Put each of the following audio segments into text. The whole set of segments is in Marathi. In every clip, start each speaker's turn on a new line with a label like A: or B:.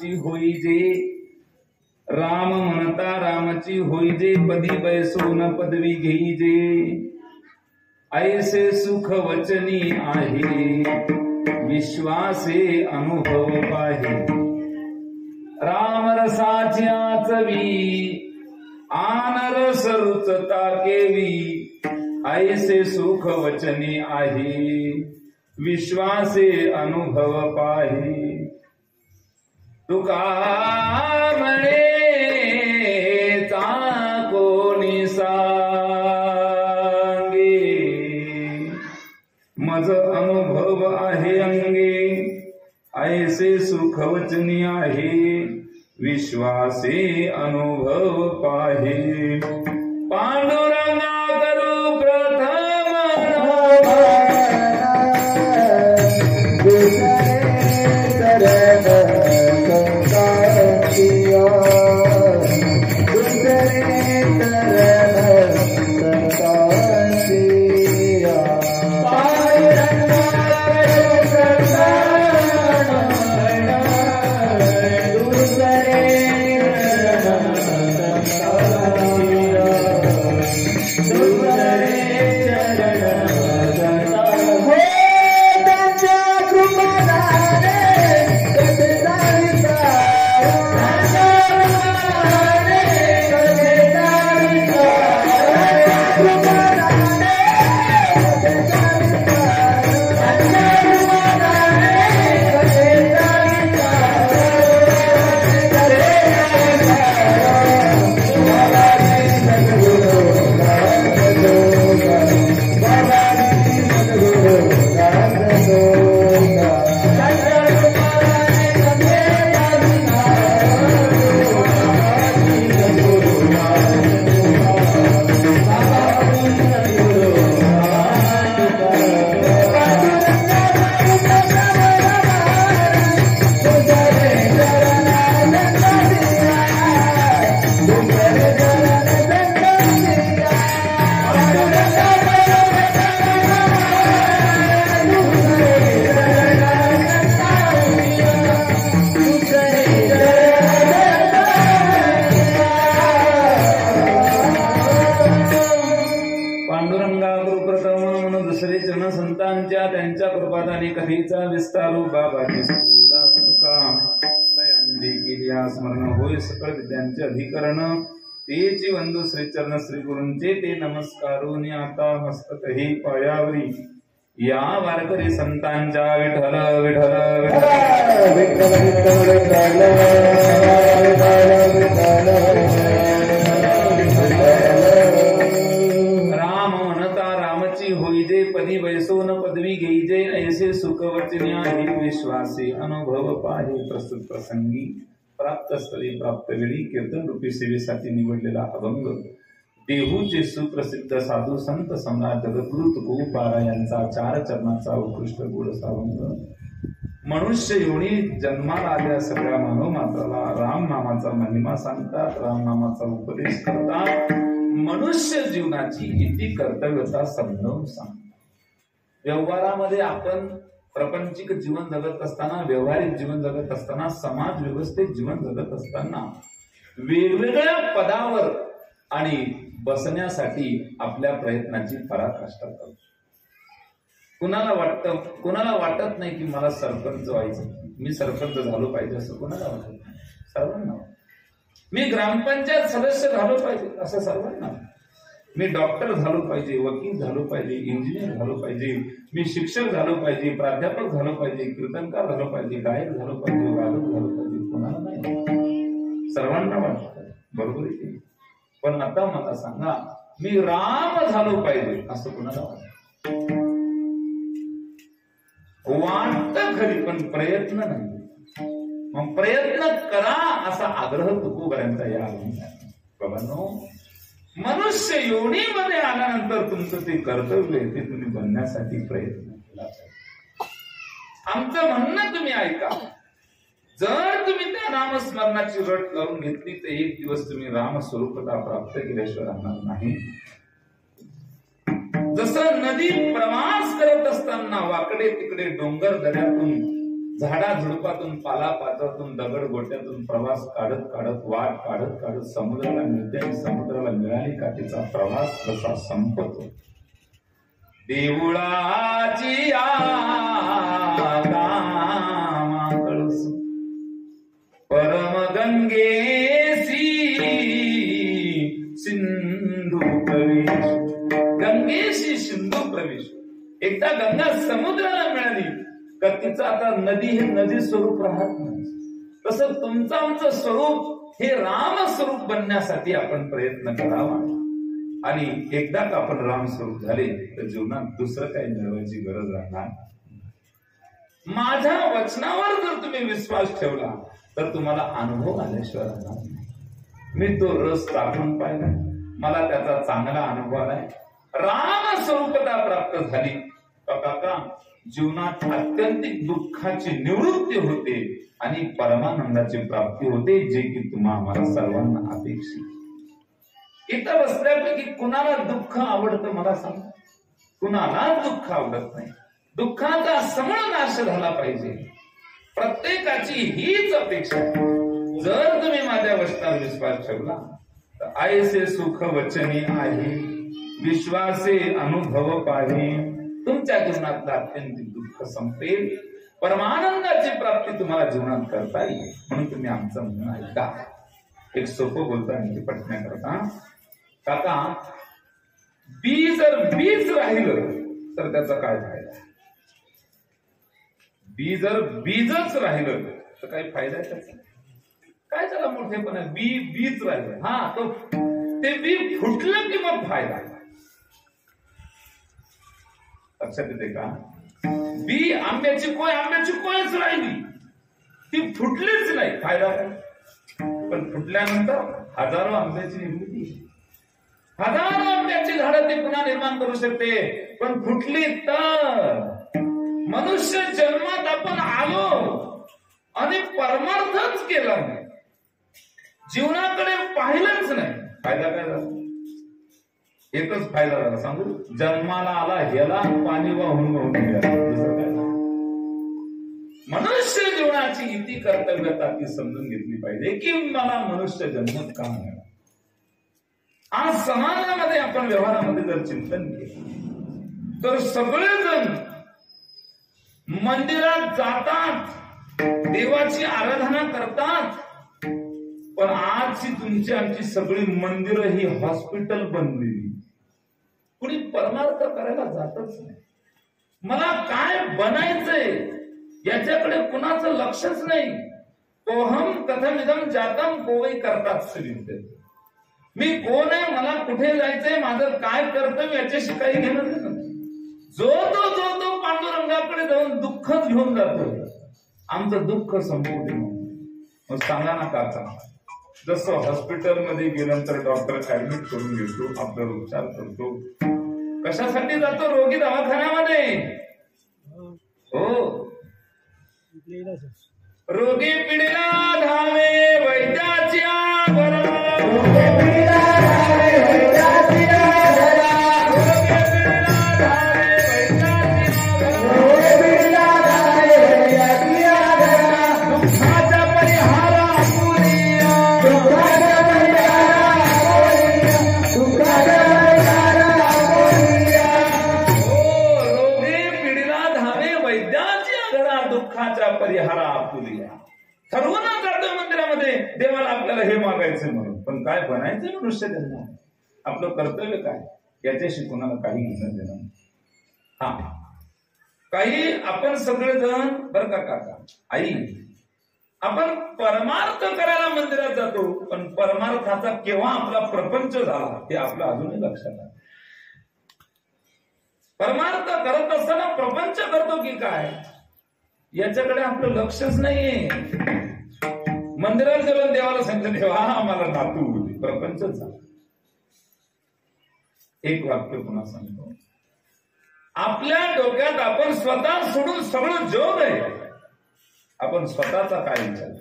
A: रामची होई जे, राम म्हणता रामची होई जे, पदी बैसून पदवी घेई जे, ऐसे सुख वचनी आहे, विश्वासे अनुभव पाहे, राम रसाच्या चवी आनरस रुचता केवी, ऐसे सुख वचनी आहे, विश्वासे अनुभव पाहे, तुका म्हणे कोणी सांगे, मज अनुभव आहे अंगे, ऐसे सुख वचनी आहे, विश्वासे अनुभव पाहे, पांडुरंगा करू प्रथम त्यांच्या कृपादाने कथेचा विस्तारू बाबाची स्मरण होय सकळ विद्यांचे अधिकरण, तेची वंदू श्री चरण श्री गुरूंचे ते नमस्कारून आता मस्तक हे पायावरी, या वारकरी संतांच्या विठ्ठल विठ्ठल राम म्हणता रामची होई जे, पदी वैसोन पदवी घेई जे, ऐसे सुख वचनी आहे, विश्वासे अनुभव पाहे. प्रस्तुत प्रसंगी प्राप्त स्थळी प्राप्त वेळी कीर्तन रूपी सेवेसाठी निवडलेला अभंग देहूचे सुप्रसिद्ध साधू संत सम्राट जगद्गुरु तुकोबारा यांचा 4 चरणाचा उत्कृष्ट गोड सावंग. मनुष्य योनी जन्माला आल्या सगळ्या मानव मात्राला राम नामाचा महिमा सांगतात, राम नामाचा उपदेश करतात, मनुष्य जीवनाची इति कर्तव्यता समजावून सांगतात. व्यवहारामध्ये आपण प्रापंचिक जीवन जगत असताना, व्यावहारिक जीवन जगत असताना, समाज व्यवस्थेत जीवन जगत असताना वेगवेगळ्या पदावर आणि बसण्यासाठी आपल्या प्रयत्नाची पराकाष्ठा करतो. कुणाला वाटत नाही की मला सरपंच व्हायचं, मी सरपंच झालो पाहिजे असं कुणाला वाटत नाही. सर्वांना मी ग्रामपंचायत सदस्य झालो पाहिजे असं सर्वांना, मी डॉक्टर झालो पाहिजे, वकील झालो पाहिजे, इंजिनियर झालो पाहिजे, मी शिक्षक झालो पाहिजे, प्राध्यापक झालो पाहिजे, कीर्तनकार झालो पाहिजे, गायक झालो पाहिजे, वादक झालो पाहिजे, कोणाला नाही. सर्वांना वाटतं, बरोबर आहे. पण आता मला सांगा, मी राम झालो पाहिजे असं कुणाला वाटतं? वाटतं खरी, पण प्रयत्न नाही. मग प्रयत्न करा असा आग्रह तुकोबारांचा या बाबांनो. मनुष्य योनीमध्ये आल्यानंतर तुमचं ते कर्तव्य आहे, ते तुम्ही बनण्यासाठी प्रयत्न केला पाहिजे. आमचं म्हणणं तुम्ही ऐका. जर तुम्ही त्या नामस्मरणाची रट लावून घेतली तर एक दिवस तुम्ही रामस्वरूपता प्राप्त केल्याशिवाय राहणार नाही. जसं नदी प्रवास करत असताना वाकडे तिकडे डोंगर दऱ्यातून झाडा झुडपातून पाला पाचवातून दगड गोट्यातून प्रवास काढत काढत वाट काढत काढत समुद्राला मिळते आणि समुद्राला मिळाली का तिचा प्रवास कसा संपतो. देऊळाची कळस परम गंगेसी सिंधू प्रवेश. गंगेशी सिंधू प्रवेश. एकदा गंगा समुद्राला मिळाली का तिचं आता नदी हे नदी स्वरूप राहत नाही. तसं तुमचं आमचं स्वरूप हे राम स्वरूप बनण्यासाठी आपण प्रयत्न करावा. आणि एकदा का आपण राम स्वरूप झाले तर जीवनात दुसरं काही मिळवायची गरज राहणार. माझ्या वचनावर जर तुम्ही विश्वास ठेवला तर तुम्हाला अनुभव आल्याशिवाय राहणार नाही. मी तो रस टाकून पाहिला, मला त्याचा चांगला अनुभव आलाय. राम स्वरूपता प्राप्त झाली काका जीवनात अत्यंतिक दुःखाची निवृत्ती होते आणि परमानंदाची प्राप्ती होते, जे की तुम्हा आम्हाला सर्वांना अपेक्षित. इथं बसल्यापैकी कुणाला दुःख आवडतं मला सांगा? कुणाला दुःख आवडत नाही. दुःखाचा समूळ नाश झाला पाहिजे, प्रत्येकाची हीच अपेक्षा. जर तुम्ही माझ्या वचनावर विश्वास ठेवला तर ऐसे सुख वचनी आहे, विश्वासे अनुभव पाहे. तुमच्या जीवनातलं अत्यंत दुःख संपेल, परमानंदाची प्राप्ती तुम्हाला जीवनात करता येईल. म्हणून तुम्ही आमचं म्हणणं ऐका. एक सोपं बोलता आणि पटण्याकरता काका, बी जर बीज राहिलं तर त्याचा काय फायदा? बी जर बीजच राहिलं तर काही फायदा आहे त्याचा? काय त्याला मोठेपणा? बी बीज राहिलं, हा तो ते बी फुटलं की मग फायदा. लक्षात येते का? बी आंब्याची कोयच राहिली, ती फुटलीच नाही, फायदा काय? पण फुटल्यानंतर हजारो आंब्याची निर्मिती, हजारो आंब्याची झाडं ती पुन्हा निर्माण करू शकते. पण फुटली तर मनुष्य जन्मात आपण आलो आणि परमार्थच केला नाही, जीवनाकडे पाहिलंच नाही, फायदा काय झाला? एकच फायदा झाला सांगू, जन्माला आला ह्याला पाणी वाहून गेला, दुसरं काय? मनुष्य जीवनाची इति कर्तव्यता ती समजून घेतली पाहिजे की मला मनुष्य जन्म का मिळाला. आज समाजामध्ये आपण व्यवहारामध्ये जर चिंतन केलं तर सगळेजण मंदिरात जातात, देवाची आराधना करतात, पण आजची तुमची आमची सगळी मंदिरं ही हॉस्पिटल बनलेली. कुणी परमार्थ करायला जातच नाही. मला काय बनायचंय याच्याकडे कुणाचं लक्षच नाही. कोहम कथमिदम जातम कोवई करतात सगळी. मी कोण आहे, मला कुठे जायचंय, माझं काय कर्तव्य याच्याशी काही घेणं नाही. जो तो पांडुरंगाकडे जाऊन दुःखच घेऊन जातो. आमचं दुःख संपवू दे. मग सांगा ना काका, जसं हॉस्पिटलमध्ये गेल्यानंतर डॉक्टर ऍडमिट करून घेतो, आपल्याला उपचार करतो, कशासाठी जातो? रोगी दवाखान्यामध्ये. हो, रोगी पिढीला धावे वैद्याची आघरा. परिहारा आपुलिया. ठरवून जातो मंदिरामध्ये देवाला आपल्याला हे मागायचं म्हणून, पण काय बनायचं मनुष्य जन्म, आपलं कर्तव्य काय याच्याशी कोणाला काही घेणं देणं. हा, काही आपण सगळेजण बरं का काका आई, आपण परमार्थ करायला मंदिरात जातो, पण परमार्थाचा केव्हा आपला प्रपंच झाला हे आपलं अजूनही लक्षात आहे. परमार्थ करत असताना प्रपंच करतो की काय याच्याकडे आपलं लक्षच नाहीये. मंदिरात गेलो देवाला सांगितलं, देवा आम्हाला नातू होती, प्रपंचच झाला. एक वाक्य पुन्हा सांगतो, आपल्या डोक्यात आपण स्वतः सोडून सगळं जग आहे, आपण स्वतःचा काय विचार?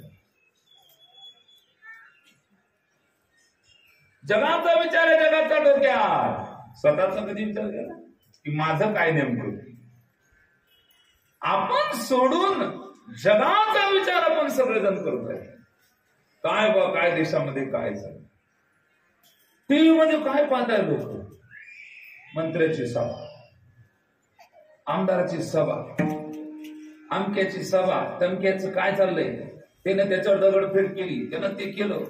A: जगाचा विचार आहे जगाच्या डोक्यात, स्वतःचा कधी विचार केला की माझं काय नेमकं? आपण सोडून जगाचा विचार आपण सगळेजण करतोय. काय बा काय देशामध्ये काय झालं, टीव्ही मध्ये काय पाहताय लोक, मंत्र्याची सभा, आमदाराची सभा, अमक्याची सभा, तमक्याचं काय चाललंय, त्यानं त्याच्यावर दगडफेक केली, त्यानं ते केलं,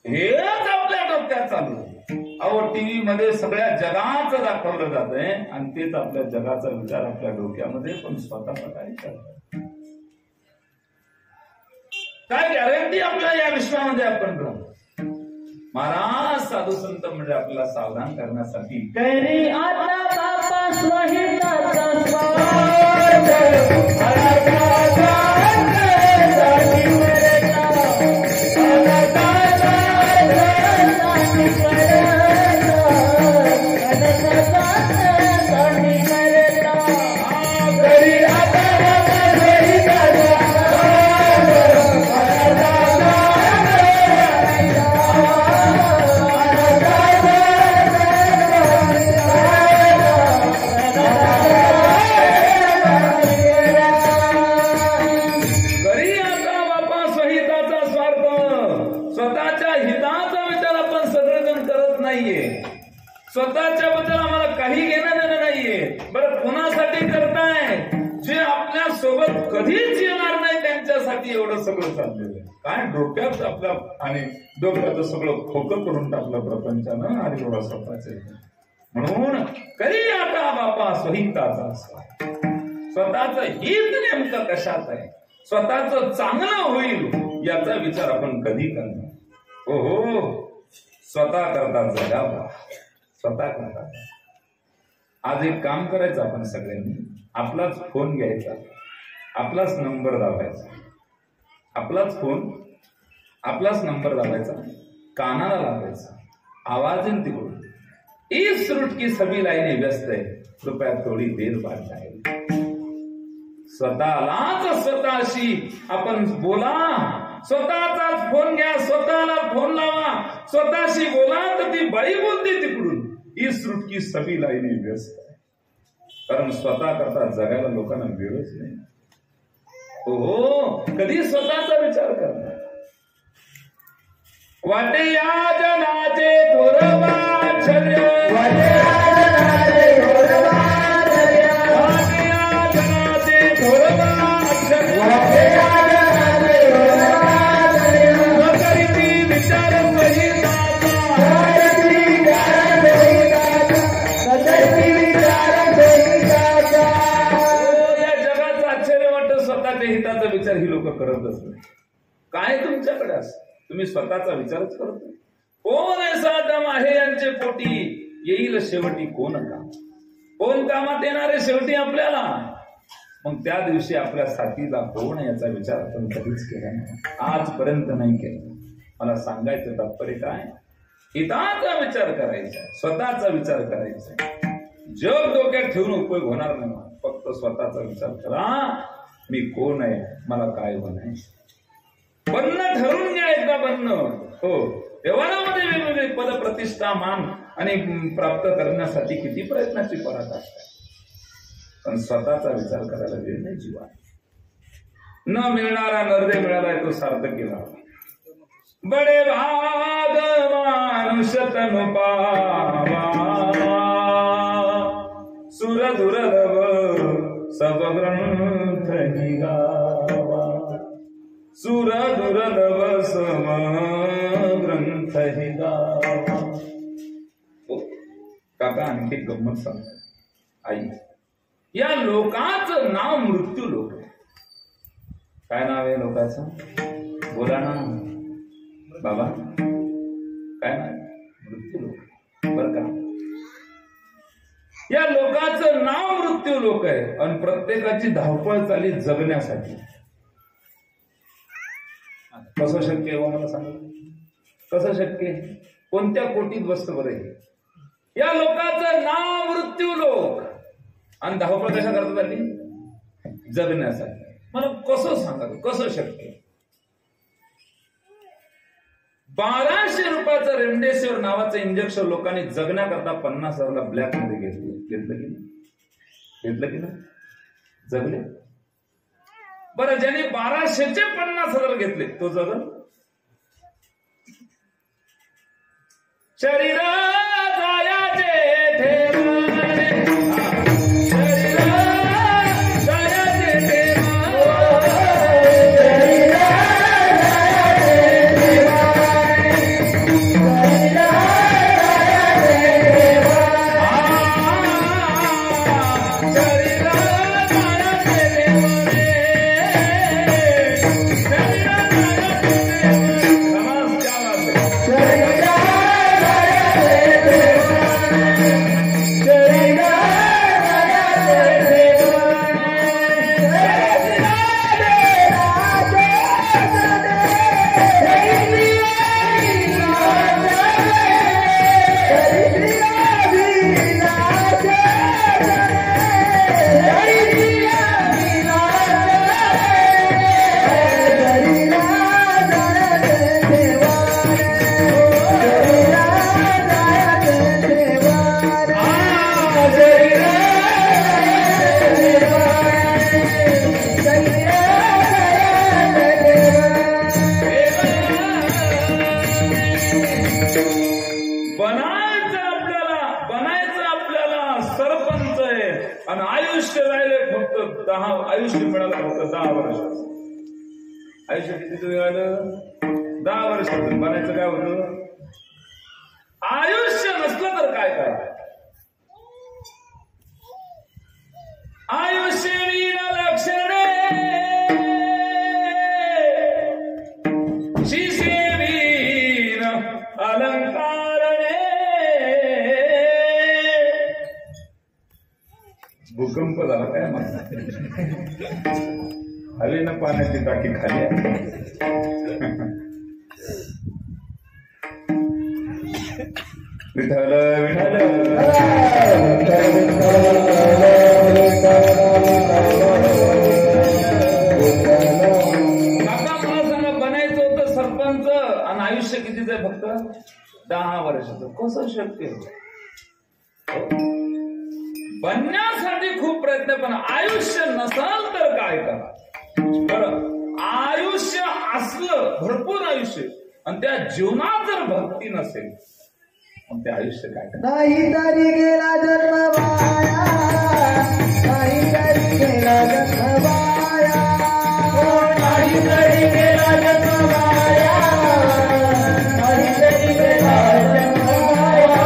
A: हेच आपल्या डोक्यात चालू आहे. अहो टीव्ही मध्ये सगळ्या जगाचं दाखवलं जात आहे आणि तेच आपल्या जगाचा विचार आपल्या डोक्यामध्ये, पण स्वतःला काय करतात, काय गॅरंटी आपल्या या विश्वामध्ये आपण राहू. महाराज साधू संत म्हणजे आपल्याला सावधान करण्यासाठी
B: करी आता बापा स्वहिताचा
A: स्वतःच्या बद्दल आम्हाला काही घेणं देणं नाहीये. बरं कोणासाठी करताय, जे आपल्या सोबत कधीच येणार नाही त्यांच्यासाठी एवढं सगळं चाललेलं आहे. काय डोक्यात आपल्या आणि डोक्यात सगळं खोकं करून टाकलं प्रपंचानं आणि एवढं स्वतःच. म्हणून करी आता बापा स्वहिताचा स्वार्थ. स्वतःच हित नेमकं कशात आहे, स्वतःच चांगलं होईल याचा विचार आपण कधी करणार. हो स्वतः करता जगावा, स्वतः करता. आज एक काम करायचं आपण सगळ्यांनी, आपलाच फोन घ्यायचा, आपलाच नंबर दाबायचा, आपलाच फोन आपलाच नंबर दाबायचा, कानाला लावायचा, आवाज येईल तिकडून, इस रूट की सभी लाईने व्यस्त है, कृपया थोडी देर बाद जाएगी. स्वतःलाच स्वतःशी आपण बोला, स्वतःचाच फोन घ्या, स्वतःला फोन लावा, स्वतःशी बोला, तर ती बाई बोलते तिकडून, इस रूट की सभी लाईने व्यस्त आहे. कारण स्वतः करता जगायला लोकांना वेळच नाही. हो कधी स्वतःचा विचार करणार. वाटे या जनाचे थोरवाचर्य, वाटे या जनाचे थोरवाचर्य, वाटे या जनाचे थोरवाचर्य, वाटे या जनाचे थोरवाचर्य, स्वकरिती विचार वहिताचा, स्वकरिती विचार वहिताचा, स्वकरिती विचार वहिताचा. या जगाचं आश्चर्य वाटतं, स्वतःच्या हिताचा विचार ही लोक करतच नाही. काय तुमच्याकडे असतं, तुम्ही स्वतःचा विचारच करतो. कोण ऐसा दम आहे यांचे पोटी, येईल शेवटी कोण काम, कोण कामात येणारे शेवटी आपल्याला. मग त्या दिवशी आपल्या साथीला कोण याचा विचार आपण कधीच केला नाही, आजपर्यंत नाही केला. मला सांगायचं तात्पर्य काय, हिताचा विचार करायचा, स्वतःचा विचार करायचा. जग डोक्यात ठेवून उपयोग होणार नाही. फक्त स्वतःचा विचार करा, मी कोण आहे, मला काय बनायचं. बनणं ठरवून घ्या एकदा बनणं. हो व्यवहारामध्ये वेगवेगळे पद प्रतिष्ठा मान आणि प्राप्त करण्यासाठी किती प्रयत्नाची पराकाष्ठा, पण स्वतःचा विचार करायला वेळ नाही जीवा. न मिळणारा नर्दे मिळाला तो सार्थक केला. बडे भाग मानुष तनु पावा, सुर दुर्लभ सब ग्रंथ गावा, सुर दुर्लभ सम ग्रंथ हि गावा. काका आणखी गंमत सांगतात. आई या लोकांचं नाव मृत्यू लोक. काय नाव आहे लोकांचं, बोला ना बाबा, काय नाव, मृत्यू लोक. बर का, या लोकांचं नाव मृत्यू लोक आहे आणि प्रत्येकाची धावपळ चालली जगण्यासाठी. कसं शक्य आहे मला सांगा, कसं शक्य आहे, कोणत्या कोटीत बसतं बरं हे. या लोकांचं नाव मृत्यू लोक आणि धावपळ कशा करतात आली, जगण्यासाठी. मला कसं सांगा, कसं शक्य. 1200 रुपयाचं रेमडेसिवीर नावाचं इंजेक्शन लोकांनी जगण्याकरता 50,000ला ब्लॅक मध्ये घेतलं की नाही, घेतलं की नाही, जगले. बरं, ज्याने 1250,000 घेतले तो जगल? शरीर जायाचे ठेवारे, शरीर जायाचे ठेवारे, शरीर जायाचे आणि आयुष्य राहिले फक्त 10, आयुष्य मिळालं फक्त 10 वर्ष. आयुष्य किती मिळालं? 10 वर्ष. बनायचं काय होतं? आयुष्य नसलं तर काय करायचं? आयुष्य वीण लक्षणे शिशे वीण अलंकारणे. भूकंप झाला काय म्हणतात? हवेनं पाण्याची टाकी खाली आहे. विठ्ठल विठ्ठल काका, मला सांगा, बनायचं होतं सरपंच आणि आयुष्य कितीच आहे? फक्त 10 वर्षाचं. कसं शक्य? बनण्यासाठी खूप प्रयत्न, पण आयुष्य नसाल तर काय करा? बरं, आयुष्य असलं, भरपूर आयुष्य, आणि त्या जीवनात जर भक्ती नसेल मग ते आयुष्य काय करा?
B: नाही तरी गेला जन्म वाया, नाही तरी गेला जन्म वाया, नाही तरी गेला जन्म वाया, नाही तरी गेला जन्म वाया.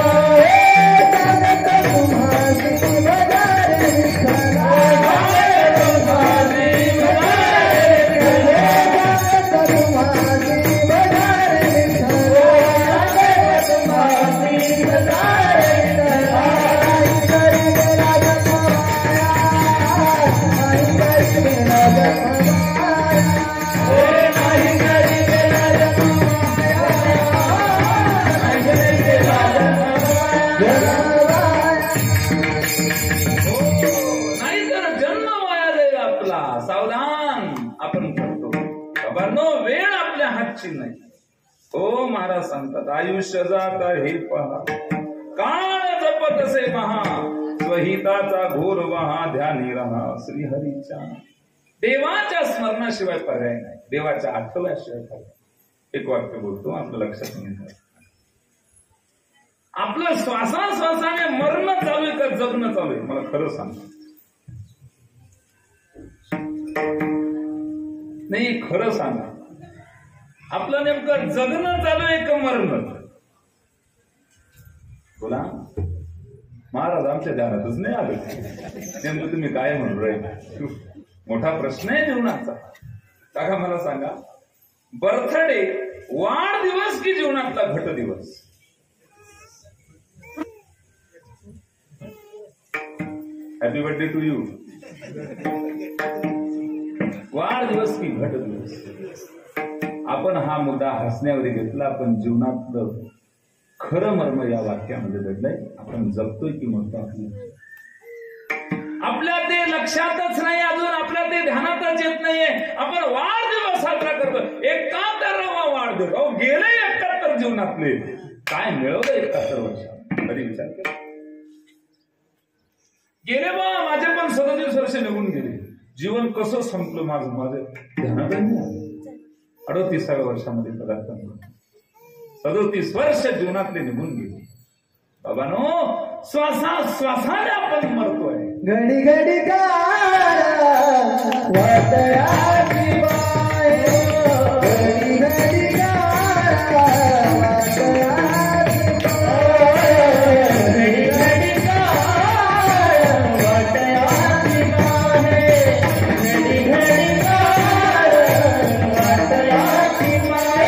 A: नाही. हो महाराज सांगतात, आयुष्य जात हे पहा, काळ जपत असे महा, स्वहिताचा घोर वहा, ध्यानी रहा श्रीहरीच्या. देवाच्या स्मरणाशिवाय पर्याय नाही, देवाच्या आठवल्याशिवाय पर्याय. एक वाक्य बोलतो, आपलं लक्षात नाही. आपलं श्वासाश्वासाने मरण चालू आहे का जगणं चालू आहे? मला खरं सांग. नाही, खरं सांगा, आपलं नेमकं जगणं चालू आहे का मरण? बोला. महाराज आमच्या ध्यानातच नाही आलं. नेमकं तुम्ही काय म्हणून राहील? मोठा प्रश्न आहे जीवनाचा. काका मला सांगा, बर्थडे वाढदिवस की जीवनातला घट दिवस? Happy birthday to you. वाढदिवस की घट दिवस? आपण हा मुद्दा हसण्यावर घेतला, पण जीवनातलं खरं मर्म या वाक्यामध्ये दडलंय. आपण जगतोय की म्हणतो आपल्या ते लक्षातच नाही, अजून आपल्या ते ध्यानातच येत नाहीये. आपण वाढदिवस साजरा करतो, 71वा वाढदिवस. अहो, गेले 71 जीवनातले, काय मिळवलं 71 वर्षात? कधी विचार केला? गेले बा, माझे पण 37 वर्ष निघून गेले. जीवन कसं संपलं माझं माझं ध्यानात नाही. 38व्या वर्षामध्ये पदार्पण केलं. 37 वर्ष जीवनातले निघून गेले. बाबांनो, श्वासाने आपण मरतोय.
B: घडी घडी काळ वाटयाची बाय, घडी घडी काळ वाटयाची बाय, घडी घडी काळ वाटयाची बाय, घडी घडी काळ वाटयाची बाय.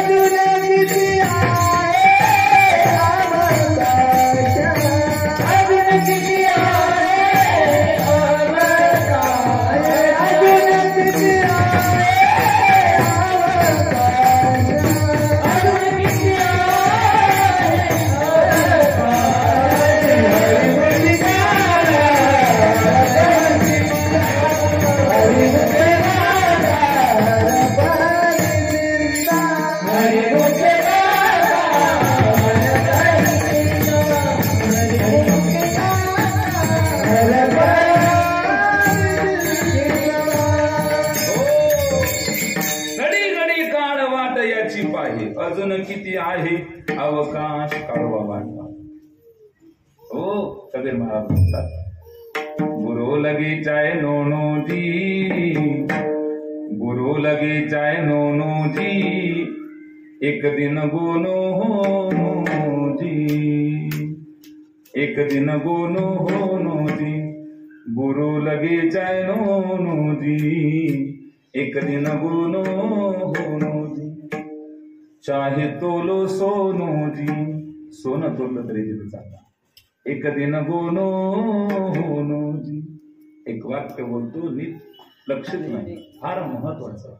B: अजून किती आहे अवकाश, अजून किती आहे अवकाश, अजून किती आहे अवकाश, अजून किती आहे अवकाश. हरिभजन करा, हरिभजन
A: घडी घडी काळ वाटयाची पाहे, अजून किती आहे अवकाश काढवा वाटवा. हो, कबीर महाराज म्हणतात, बुरो लगे चाहे नोनो जी, बुरो लगे चाहे नोनो जी, एक दिन गोनो होनो जी, एक दिन गोनो होनो जी, बुरो लगे चाहे नोनो जी, एक दिन गोनो होनो जी, चाहे तोलो सोनो जी, सोनं तोललं तरी तिथे चालला. एक दिन गोनो होनो जी. एक वाक्य बोलतो, नीट लक्ष नाही, फार महत्वाचं.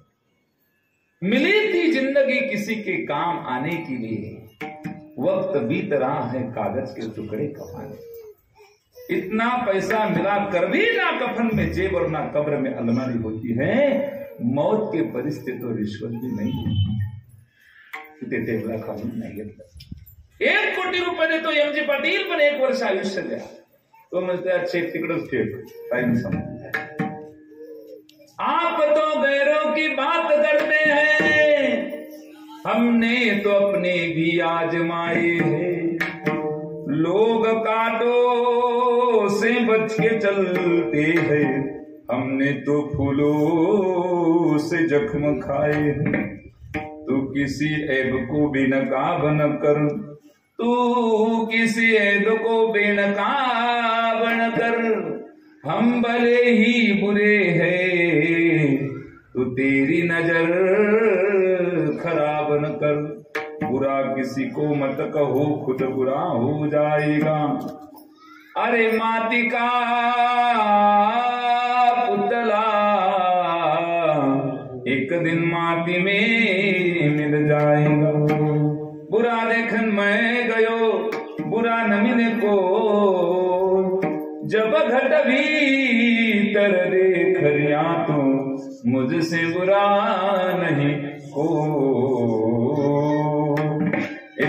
A: मिली थी जिंदगी किसी के काम आने के लिए, वक्त बीत रहा है कागज के टुकड़े कमाने. इतना पैसा मिला कर भी ना कफन में जेब और ना कब्र में अलमारी होती है. मौत के परिस्थिति तो रिश्वत भी नहीं है. तिथे टेबला खालून नाही घेतलं. 1 कोटी रुपये देतो एमजी पाटील, पण 1 वर्ष आयुष्य द्या. तो म्हणते चेक तिकडच ठेव, टाइम संपला. आप तो गैरों की बात करते हैं, हमने तो अपने भी आजमाए हैं. लोग कांटों से बच के चलते हैं, हमने तो फूलों से जख्म खाए हैं. तू किसी ऐब को बेनकाब न कर, तू किसी ऐब को बेनकाब न कर. हम भले ही बुरे हैं, तू तेरी नजर खराब न कर. बुरा किसी को मत कहो, खुद बुरा हो जाएगा. अरे माटी का पुतला एक दिन माटी में मिल जाएगा. बुरा देखन मैं गयो, बुरा न मिले को, जब घट भीतर देख रिया तो मुझसे बुरा नहीं को. ए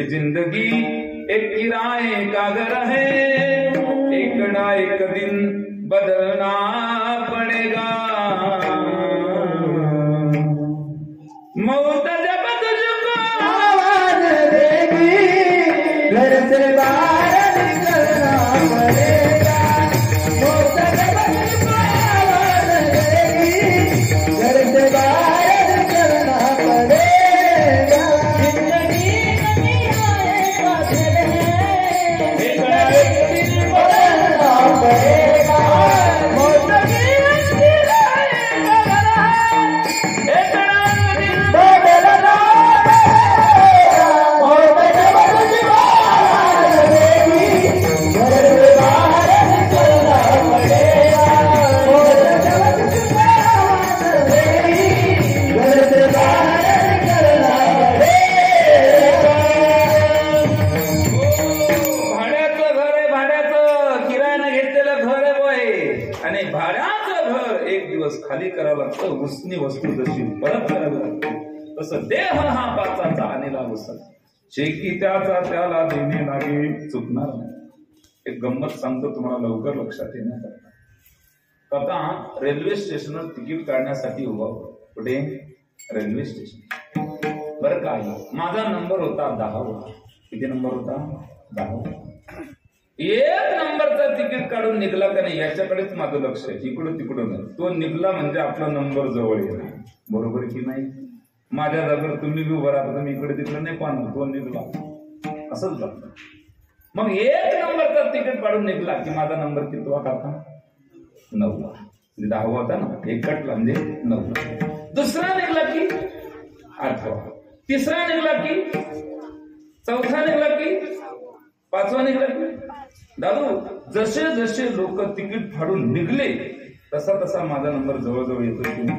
A: जिंदगी एक किराए का घर है, एक ना एक दिन बदलना पड़ेगा. मौत जब तुझको
B: आवाज देगी, घर से बाहर निकलना पड़ेगा. मौत जब तुझको आवाज देगी, घर से बाहर निकलना पड़ेगा. जिंदगी नहीं आएगा चले, एक दिन बदलना पड़ेगा. मौत की अंतिम आएगा एक दिन बदलना पड़ेगा. मौत जब तुझको आवाज देगी, घर से बाहर निकलना पड़ेगा. मौत जब तुझको आवाज देगी, घर से बाहर निकलना पड़ेगा.
A: भाड्याचं घर आहे, भाड्याचं किरायानं घेतलेलं घर आहे बोय. आणि भाड्याचं घर एक दिवस खाली करावं लागतं. उसनी वस्तू जशी परत करावी लागते, तसं देह हा पाचाचा आणेला उसत. शेकी त्याचा त्याला देणे लागे, चुकणार नाही. एक गंमत सांगतो तुम्हाला लवकर लक्षात येण्याकरता. काका रेल्वे स्टेशनवर तिकीट काढण्यासाठी उभा होतो. कुठे? Railway station. बरं काय, माझा नंबर होता 10वा. किती नंबर होता? 10वा. एक नंबरचा तिकीट काढून निघला का नाही याच्याकडेच माझं लक्ष आहे, इकडून तिकडून. तो निघला म्हणजे आपला नंबर जवळ येईल. बरोबर की नाही? माझ्या जागेवर तुम्ही बी उभं राहता, मी इकडे तिकडे नाही पाहणार, तो निघला असंच लागतं. मग एक नंबरचा तिकीट काढून निघला की माझा नंबर कितवा काका? 9वा. 10वा होता ना, एक कटला म्हणजे 9वा. दुसरा निघला की 8वा. तिसरा निघला की 4था निघला की 5वा निघला की. दादू जसे जसे लोक तिकीट फाडून निघले तसा तसा माझा नंबर जवळजवळ येतो की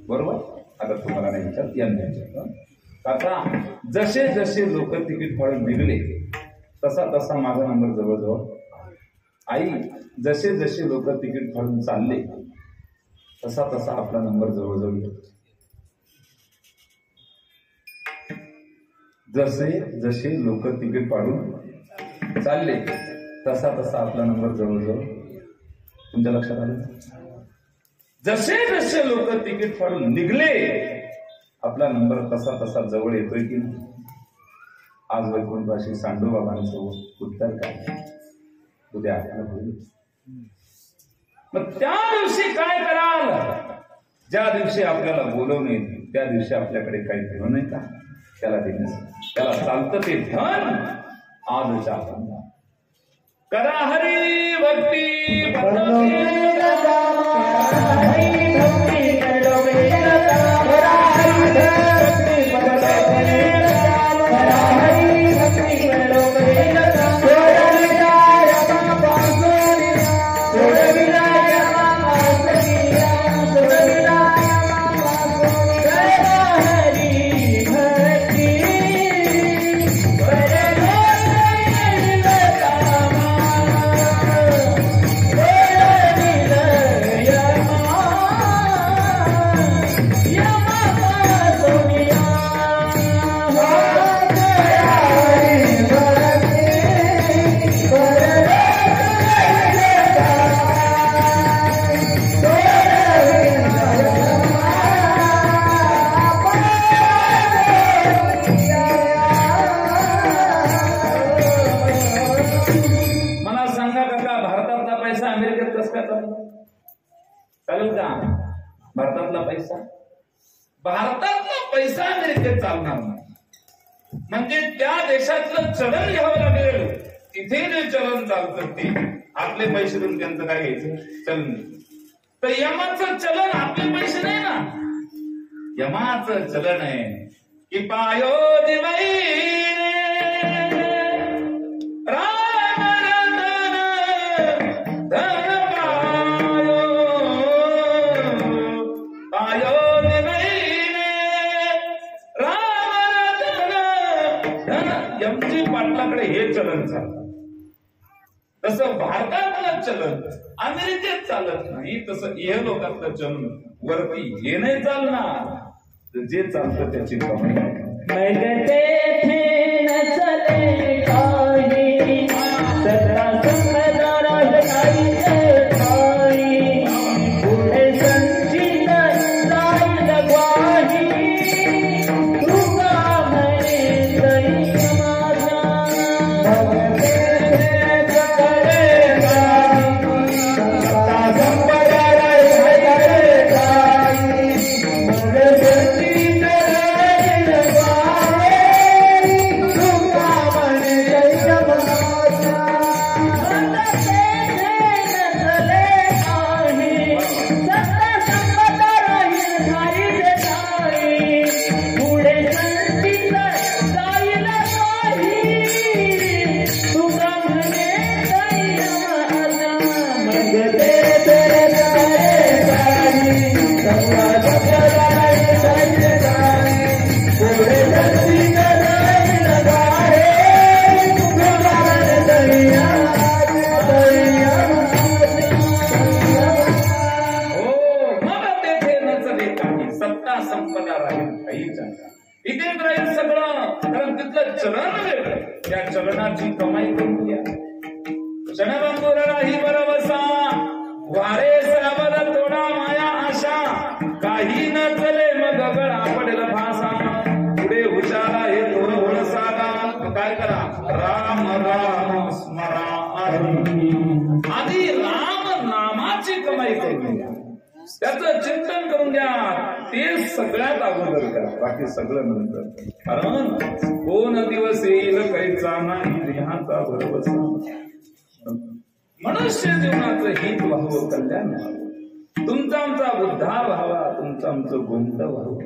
A: बरोबर. आता तुम्हाला नाही विचारत, यांना विचारतो. काका जसे जसे लोक तिकीट फाडून निघले तसा तसा माझा नंबर जवळजवळ. आई जसे जसे लोक तिकीट फाडून चालले तसा तसा आपला नंबर जवळजवळ येतो. जसे जसे लोक तिकीट फाडून चालले तसा तसा आपला नंबर जवळजवळ. तुमच्या लक्षात आलं? जसे जसे लोक तिकीट फाडून निघले आपला नंबर तसा तसा जवळ येतोय की नाही. आज वैकुंठवासी सांडूबाबांचं उत्तर काय? उद्या आपल्याला होईल. मग त्या दिवशी काय कराल? ज्या दिवशी आपल्याला बोलवणे त्या दिवशी आपल्याकडे काही धन नाही का त्याला देण्याचं. त्याला चालतं ते धन आजच्या आपण करा हरी भक्ती. भारतातला पैसा अमेरिकेत चालणार नाही. म्हणजे त्या देशातलं चलन घ्यावं लागेल. तिथे जे चलन चालतं ते आपले पैसे देऊन त्यांचं काय घ्यायचं? चलन. तर यमाचं चलन आपले पैसे नाही ना. यमाचं चलन आहे की पायो दिवाई पाटलाकडे हे चलन चालतं. तसं भारतातलं चलन अमेरिकेत चालत नाही. तसं हे लोकांचं चलन वरती हे नाही चालणार. जे चालतं त्याची कमाई. इथेच राहील सगळं. कारण तिथलं चलन वेगळं. त्या चलनाची कमाई करून घ्या. क्षणभंगुरही बरवसा वारे सावध थोडा माया आशा काही न चले मग गळा पडेल फासा पुढे हुशारा हे थोडं ओळसाला काय करा राम राम स्मरा आधी राम नामाची कमाई करून घ्या त्याचं चिंतन करून घ्या ते सगळ्यात अगोदर करा बाकी सगळं नंतर कारण कोण दिवस येईल काहीचा नाही देहाचा भरवसा मनुष्य जीवनाचं हित व्हावं कल्याण व्हावं तुमचा आमचा उद्धार व्हावा तुमचं आमचं गोंध व्हावं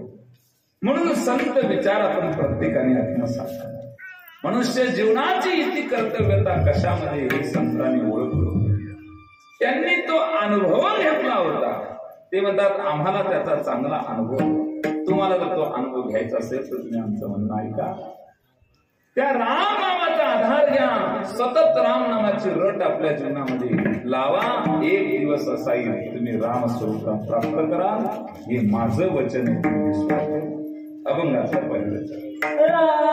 A: म्हणून संत विचार आपण प्रत्येकाने आत्मसात करा मनुष्य जीवनाची इति कर्तव्यता कशामध्ये हे संतांनी ओळखलं त्यांनी तो अनुभव घेतला होता ते म्हणतात आम्हाला त्याचा चांगला अनुभव तुम्हाला जर तो अनुभव घ्यायचा असेल तर तुम्ही आमचं म्हणणं ऐका त्या राम नामाचा आधार घ्या सतत राम नामाची रट आपल्या जीवनामध्ये लावा एक दिवस असा येईल तुम्ही राम स्वरूप प्राप्त करा हे माझं वचन आहे अभंगाचं पहिलं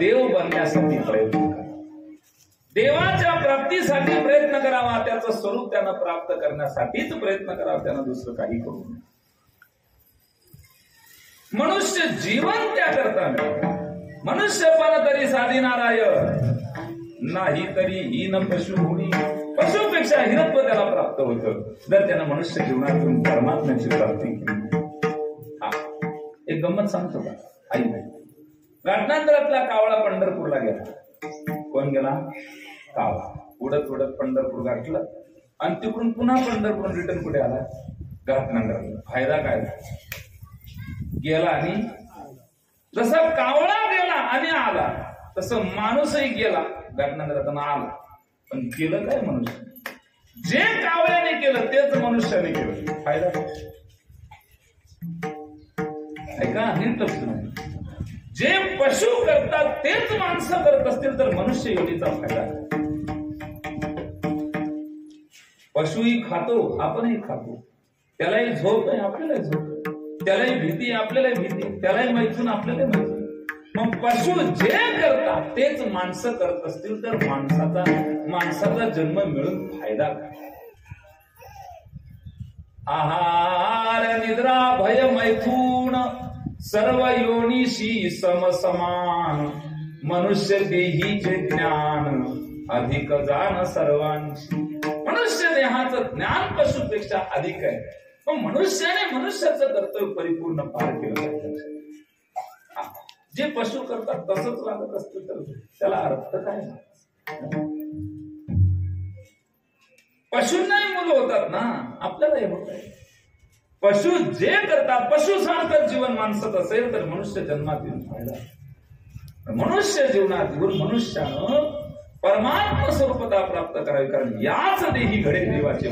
A: देव बनण्यासाठी प्रयत्न करा देवाच्या प्राप्तीसाठी प्रयत्न करावा त्याचं स्वरूप त्यांना प्राप्त करण्यासाठीच प्रयत्न करावा त्यांना दुसरं काही करू नये मनुष्य जीवन त्या करता मनुष्यपण तरी साधिनारायण नाही तरी हीन पशु होणी पशुपेक्षा हीनत्व त्याला प्राप्त होतं जर त्यानं मनुष्य जीवनातून परमात्म्याची प्राप्ती केली एक गंमत सांगतो का आई नाही घटनांतरातला कावळा पंढरपूरला गेला कोण गेला कावळा उडत उडत पंढरपूर गाठलं आणि तिकडून पुन्हा पंढरपूर रिटर्न कुठे आला घटनांतरात फायदा काय गेला आणि जसा कावळा गेला आणि आला तसं माणूसही गेला घटनांतरातून आला पण केलं काय मनुष्य जे कावळ्याने केलं तेच मनुष्याने केलं फायदा ऐका नीट लक्ष नाही जे पशु करतात तेच माणसं करत असतील तर मनुष्य योनीचा फायदा पशुही खातो आपणही खातो त्यालाही झोप आहे आपल्याला झोप त्यालाही भीती आपल्याला भीती त्यालाही मैथून आपल्याला मैथून मग पशु जे करतात तेच माणसं करत असतील तर माणसाचा जन्म मिळून फायदा काय आहार निद्रा भय मैथून सर्व योनिशी समसमान मनुष्य देहीचे ज्ञान अधिक जाण सर्वांशी. मनुष्य देहाचं ज्ञान पशुपेक्षा अधिक आहे. मग मनुष्याने मनुष्याचं कर्तव्य परिपूर्ण पार केलं पाहिजे. जे पशु करतात तसंच वागत असतं तर त्याला अर्थ काय? पशूंनाही मुलं होतात ना, आपल्यालाही होत आहे. पशु जे करतात, पशुसारखं जीवन माणसात असेल तर मनुष्य जन्मात येऊन फायदा. मनुष्य जीवनात येऊन मनुष्यानं परमात्मा स्वरूपता प्राप्त करावी, कारण याच देही घडे देवाचे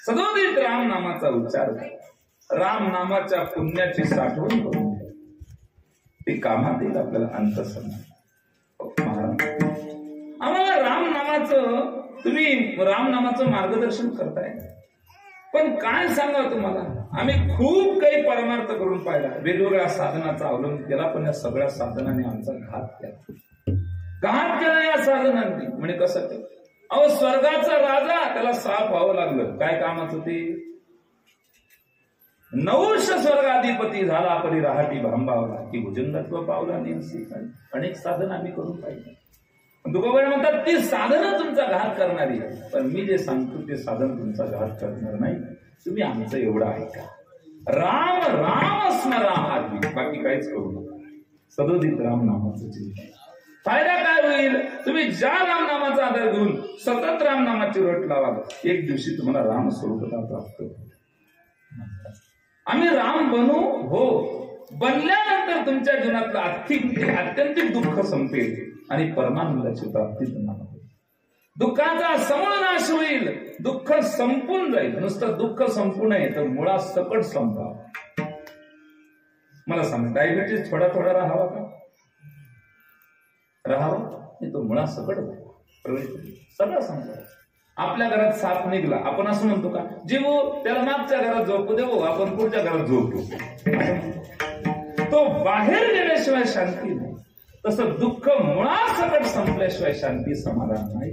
A: सदोदित राम नामाचा उच्चार करा. राम नामाच्या पुण्याची साठवण करून ते कामात येईल आपल्याला अंतःसंग. आम्हाला राम नामाचं तुम्ही राम नामाचं मार्गदर्शन करताय, पण काय सांगा तुम्हाला, आम्ही खूप काही परमार्थ करून पाहिला, वेगवेगळ्या साधनाचा अवलंब केला, पण या सगळ्या साधनाने आमचा घात केला या साधनांनी. म्हणजे कसं केलं? अहो, स्वर्गाचा राजा त्याला साप व्हावं लागलं. काय कामाचं ते? नवश स्वर्गाधिपती झाला परी राहटी भांबावला की भुजंगत्व पावला नेमसी. अनेक साधन आम्ही करून पाहिजे. तुकोबा म्हणतात ती साधनं तुमचा घात करणारी, पण मी जे सांगतो ते साधन तुमचा घात करणार नाही. तुम्ही आमचं एवढं ऐका. राम राम स्मरा आधी, बाकी काहीच करू नका. सदोदित राम नामाचं चिंतन. फायदा काय होईल? तुम्ही ज्या राम नामाचा आधार घेऊन सतत राम नामाची रट लावा, एक दिवशी तुम्हाला राम स्वरूपता प्राप्त होईल. आम्ही राम बनू, हो, बनल्यानंतर तुमच्या जीवनातलं अत्यंतिक दुःख संपेल आणि परमानंदाची प्राप्ती तुम्हाला होईल. दुःखाचा समूळ नाश होईल, दुःख संपून जाईल. नुसतं दुःख संपू नये तर मुळा सकट संपावा. मला सांग, डायबिटीस थोडा थोडा राहावा का? राहावा, तो मुळा सकट सगळं संपला. आपल्या घरात साप निघला, आपण असं म्हणतो का, जीवो त्याला मागच्या घरात झोपू देऊ, आपण पुढच्या घरात झोपू. तो बाहेर गेल्याशिवाय शांती नाही. तसं दुःख मुळासकट संपल्याशिवाय शांती समाधान नाही.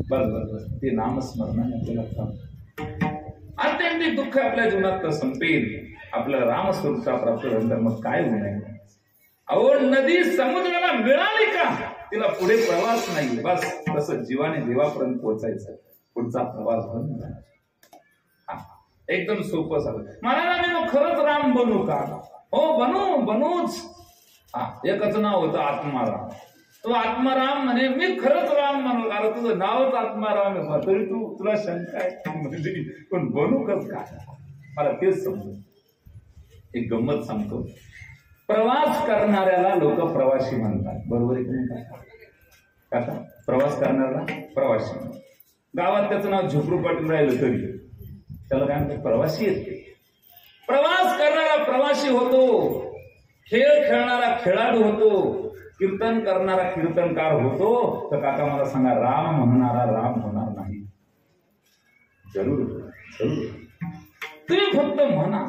A: बरोबर, ते नामस्मरणाने आपल्याला आत्यंतिक दुःख आपल्या जीवनात संपेल. आपल्याला रामस्वरूपता प्राप्त झाल्यानंतर मग काय होऊ नये? अहो, नदी समुद्राला मिळाली का तिला पुढे प्रवास नाही. बस तसं जीवाने देवापर्यंत पोहोचायचं, पुढचा प्रवास बंद झाला. एकदम सोपं झालं. मला मी मग खरंच राम बनू का? हो, बनूच. एकच नाव होतं आत्माराम. तो आत्माराम म्हणे मी खरंच राम बनू. अरे तुझं नावच आत्माराम आहे, तरी तुला शंका आहे म्हणजे, पण बनू कस काय? मला तेच समजून एक गंमत सांगतो. प्रवास करणाऱ्याला लोक प्रवासी म्हणतात, बरोबर आहे की नाही? काका, प्रवास करणाऱ्याला प्रवासी म्हणतात. गावात त्याचं नाव झोपडू पाटील राहिलं तरी त्याला काय म्हणतात? प्रवासी येते. प्रवास करणारा प्रवासी होतो, खेळ खेळणारा खेळाडू होतो, कीर्तन करणारा कीर्तनकार होतो. तर काका मला सांगा, राम म्हणणारा राम होणार नाही? जरूर जरूर. तुम्ही फक्त म्हणा,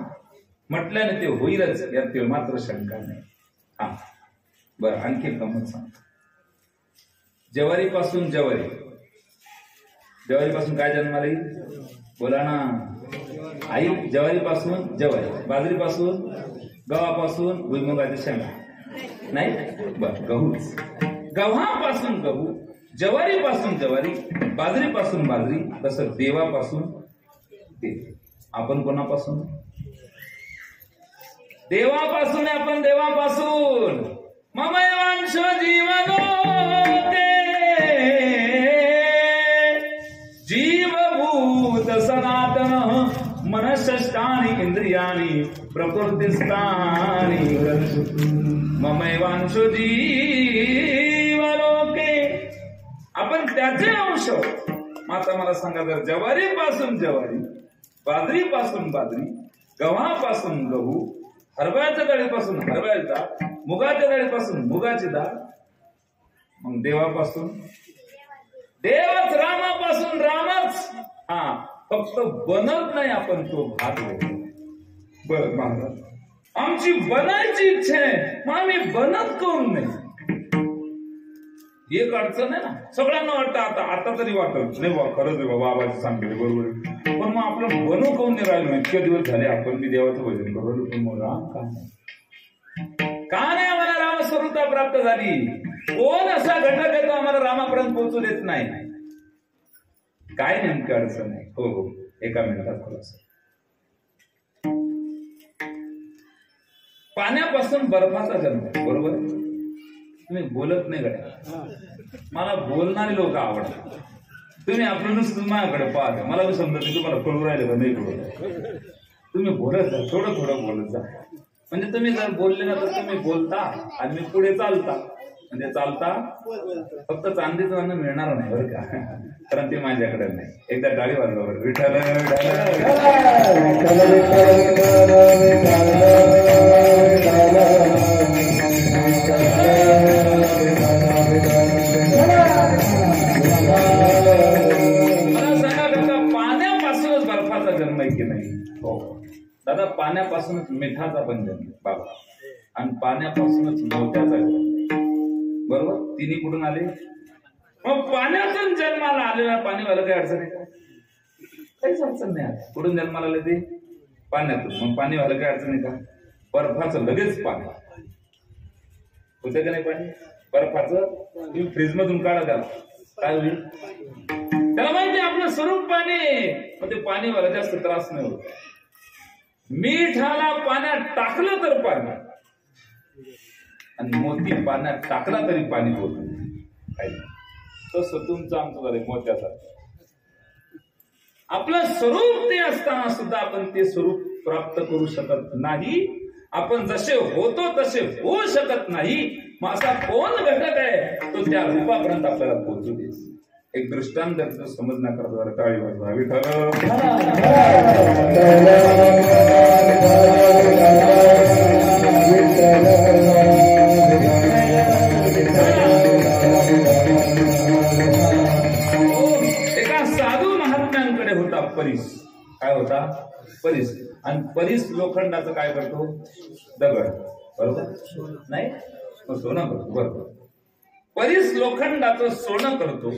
A: म्हटल्याने ते होईलच, यात ते मात्र शंका नाही. बरं, आणखी गंमत सांगतो. ज्वारीपासून काय जन्माला येईल? बोला ना. आई ज्वारीपासून ज्वारी, बाजरीपासून गव्हापासून भुईमुगाच्या शेंगा नाही बर गहूच, गव्हापासून गहू, ज्वारीपासून ज्वारी, बाजरीपासून बाजरी, तसं देवापासून देव. आपण कोणापासून? देवापासून. आपण देवापासून. ममैवांश जीवनो जीवभूत सनातन मनःष्टानि इंद्रियाणि प्रकृतिस्थानि ममैवांश जीवलोके. आपण त्याचे अंश. आता मला सांगा, जर ज्वारीपासून ज्वारी, बाजरीपासून बाजरी, गव्हापासून गहू, हरभऱ्याच्या डाळीपासून हरभऱ्याची डाळ, मुगाच्या डाळीपासून मुगाची डाळ, मग देवापासून देवच, रामापासून रामच. हा फक्त बनत नाही आपण तो भाग. बर महाराज आमची बनायची इच्छा आहे, मग आम्ही बनत करून नाही. एक अडचण आहे ना, सगळ्यांना वाटतं आता तरी वाटत नाही बाबा, खरंच आहे बाबा, बाबाची सांगते बरोबर आहे. पण मग आपलं बनू काऊन नाही राहिलो? इतके दिवस झाले आपण मी देवाचं भजन करू, पण मग राम का नाही आम्हाला रामस्वरूपता प्राप्त झाली? कोण असा घटक आहे तो आम्हाला रामापर्यंत पोहोचू देत नाही? काय नेमकी अडचण आहे? हो हो, एका मिनिटात थोडंसं. पाण्यापासून बर्फाचा जन्म, बरोबर? तुम्ही बोलत नाही गड्या, मला बोलणारे लोक आवडतात. तुम्ही आपलं नुसतं माझ्याकडे पाहता, मला बी समजत तुम्हाला कळू राहिलं का नाही कळू राहिलं. तुम्ही बोलत जा, थोडं थोडं बोलत जा. म्हणजे तुम्ही जर बोलले ना तर तुम्ही बोलता आणि मी पुढे चालता. म्हणजे चालता फक्त चांदीचं अन्न मिळणार नाही बरं का, कारण ते माझ्याकडे नाही. एकदा टाळी वाजवा, विठ्ठल मला सांगा काका, पाण्यापासूनच बर्फाचा जन्म आहे की नाही? हो दादा, पाण्यापासूनच मिठाचा पण जन्म बाबा, आणि पाण्यापासूनच मोत्याचा जन्म, बरोबर? तिन्ही कुठून आले? मग पाण्यातून जन्माला आलेला पाणीवाला काही अडचण आहे का? काहीच अडचण नाही. कुठून जन्माला आले ते? पाण्यातून. मग पाणीवाला काही अडचण आहे का? बर्फाचं लगेच पाणी होते का नाही? पाणी बर्फाचं तुम्ही फ्रीज मधून काढा, त्याला काय होईल? त्याला माहिती आपलं स्वरूप पाणी, मग ते पाणीवाला जास्त त्रास नाही होत. मीठाला पाण्यात टाकलं तर पाणी, आणि मोती पाण्यात टाकला तरी पाणी होत नाही. तसं तुमचं आमचं झालंय मोत्यासारखं. आपलं स्वरूप ते असताना सुद्धा आपण ते स्वरूप प्राप्त करू शकत नाही. आपण जसे होतो तसे होऊ शकत नाही. मग असा कोण घटक आहे तो त्या रूपापर्यंत आपल्याला पोहोचू दे? एक दृष्टांत समजण्याकरता टाळी वाजवा, विठ्ठल. एका साधू महात्म्यांकडे होता परीस. काय होता? परीस. आणि परीस लोखंडाचं काय करतो? दगड, बरोबर? नाही, सोनं करतो, बरोबर. परीस लोखंडाचं सोनं करतो.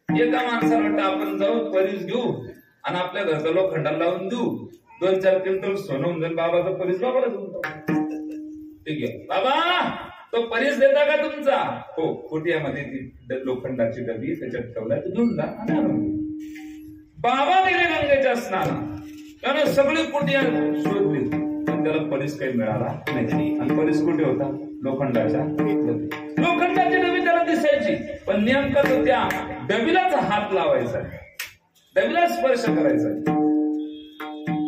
A: एका माणसाला वाटतं आपण जाऊ परीस घेऊ आणि आपल्या घरचं लोखंडाला लावून देऊ, 2-4 क्विंटल सोनं होऊन जाईल. बाबाचा परीस बाबाला देऊन टाकू. ठीक आहे बाबा, तो परीस देता का तुमचा? हो. कुटियामध्ये ती लोखंडाची डबी त्याच्यात ठेवला, तर घेऊन जा आणि आणून दे. बाबा गेले गंगेच्या स्नानात, त्यानं सगळी कुटिया शोधली, पण त्याला परीस काही मिळाला नाही. आणि परीस कुठे होता? लोखंडाच्या डबी. लोखंडाची डबी त्याला दिसायची, पण नेमका तो त्या डबीलाच हात लावायचा, डबीला स्पर्श करायचा.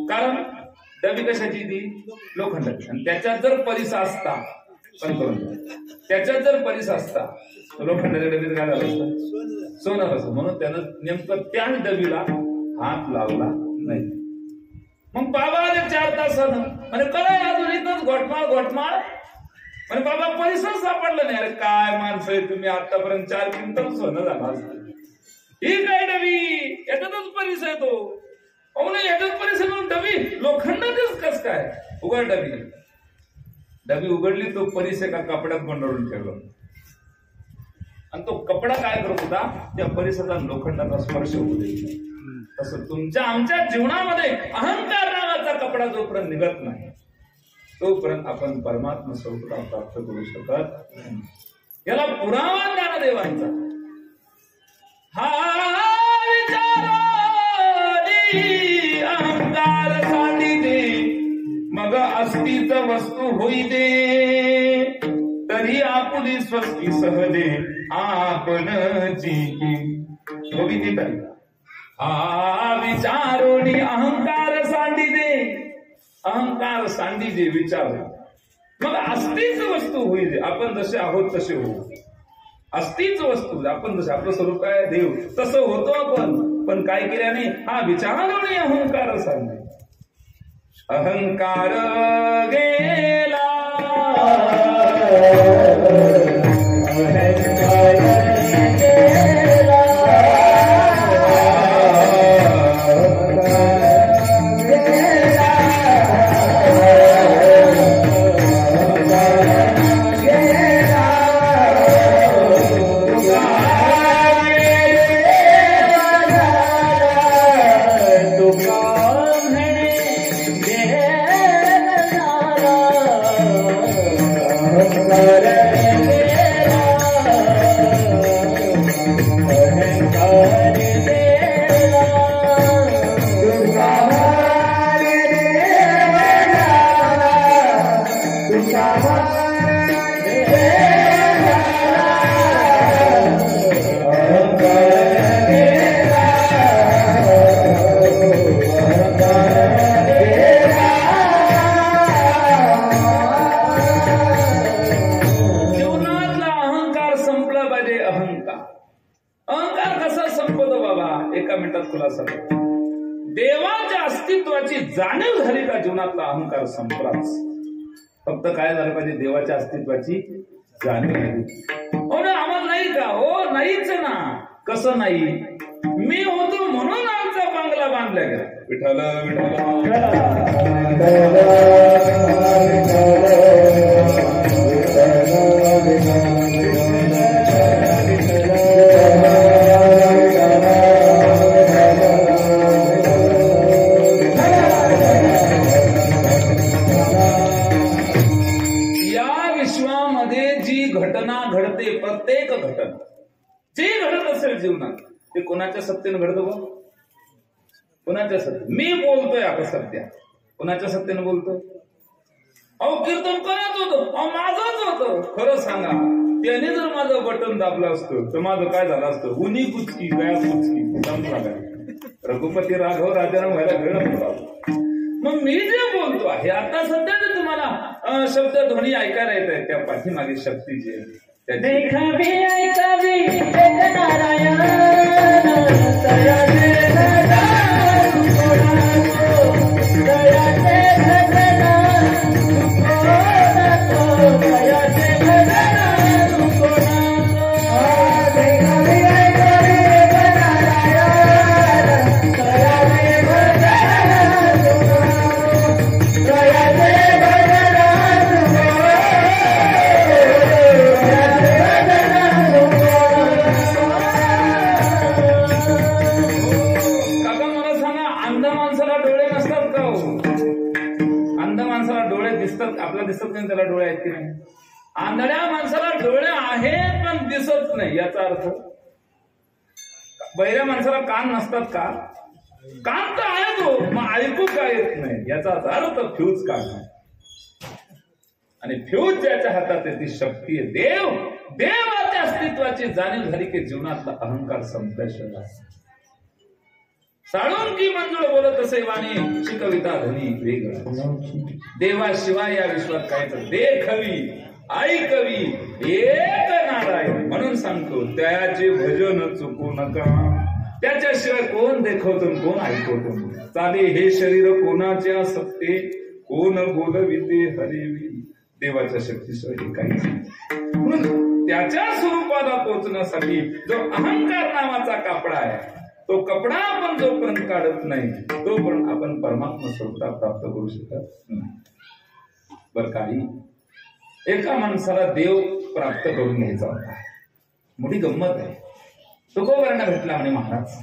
A: कारण डबी कशाची? ती लोखंडाची. आणि त्याच्यात जर परीस असता, पण करून त्याच्यात जर परीस असता, लोखंडाच्या डबीत काय झालं असतं? सोनं असं. म्हणून त्यानं नेमकं त्याच डबीला हात लावला नाही. मग बाबा आले 4 तासानं, म्हणजे काय अजून इथंच घोटमाळ. म्हणजे बाबा पैसाच सापडला नाही. अरे काय माणसं आहे तुम्ही, आतापर्यंत 4 क्विंटल सोनं झालं असतं. ही काय डबी? याच्यातच परीस आहे तो. अहो नाही, याच्यात परीस आहे म्हणून डबी लोखंडातच कस काय? उघड डबी. डबी उघडली, तो परीस एका कपड्यात गुंडाळून ठेवला. आणि तो कपडा काय करत होता? त्या परिसराला लोखंडाचा स्पर्श होऊ देत. तसं तुमच्या आमच्या जीवनामध्ये अहंकार नावाचा कपडा जोपर्यंत निघत नाही तोपर्यंत आपण परमात्मा स्वरूपाला प्राप्त करू शकत नाही. याला पुरावा ज्ञानदेवांचा. हा विचारानी अहंकार साठी दे मग अस्तित्व वस्तू होई दे तरी आपुली स्वस्ती सहदे आपण जी गोविंदी हा विचारोनी अहंकार सांडी दे अहंकार सांडी दे विचार मग अस्तित्व वस्तू होई दे आपण जसे आहोत तसे होऊ. अस्तित्व वस्तू आपण जसे आपलं स्वरूप काय देव तसं होतो आपण पण काय केल्याने हा विचारोनी अहंकार सांडे अहंकार गेला देवाच्या अस्तित्वाची जाणीव झाली का जीवनातला अहंकार संपलाच. फक्त काय झालं पाहिजे देवाच्या अस्तित्वाची जाणीव झाली. हो ना आम्हाला नाही का हो नाहीच ना. कसं नाही मी होतो म्हणून आमचा बंगला बांधला गेला. विठ्ठल प्रत्येक घटना जे घडत असेल जीवनात ते कोणाच्या सत्तेनं घडतं बघ. कोणाच्या सत्य मी बोलतोय आता सत्य कोणाच्या सत्तेनं बोलतोय. अहो कीर्तन करत होतो अहो माझंच होतं. खरं सांगा त्याने जर माझं बटन दाबलं असतं तर माझं काय झालं असतं. उनी कुचकी गया कुचकी संपला काय रघुपती राघव राजाराम व्हायला वेळ नव्हता. मग मी जे बोलतो आहे आता सध्या जे तुम्हाला शब्द ध्वनी ऐकायला येत आहे त्या पाठीमागे शक्ती जी आहे
B: देखावी ऐकावी एक नारायण दयाचे भगवान दयाचे भगवान दयाचे भगवान देखावी ऐकावी एक नारायण दयाचे भगवान दयाचे
A: आपल्याला दिसत नाही त्याला डोळे आहेत की नाही. आंधळ्या माणसाला डोळे आहेत पण दिसत नाही याचा अर्थ. बहिऱ्या माणसाला कान नसतात का. कान तर आहे तो मग ऐकू का येत नाही याचा अर्थ फ्यूज कान आहे. आणि फ्यूज ज्याच्या हातात आहे ती शक्ती आहे देव. देवाच्या अस्तित्वाची जाणीव झाली की जीवनातला अहंकार संपल्याशिवाय. साळुंकी मंजुळ बोलत असे वाणी शिकविता धनी वेगळा. देवाशिवाय या विश्वात कायच देखवी ऐकवी एक नारायण. म्हणून सांगतो त्याचे भजन चुकू नका. त्याच्याशिवाय कोण देखवतो कोण ऐकवतो. चाले हे शरीर कोणाच्या सत्ते कोण बोलविते हरिवी. देवाच्या शक्तीशिवाय काहीच नाही. म्हणून त्याच्या स्वरूपाला पोहोचण्यासाठी जो अहंकार नावाचा कापडा आहे तो कपडा आपण जोपर्यंत काढत नाही तोपर्यंत आपण परमात्मा स्वरूपाला प्राप्त करू शकत नाही. बर काही एका माणसाला देव प्राप्त करून घ्यायचा होता. मोठी गंमत आहे. तुकोबांना भेटला म्हणे महाराज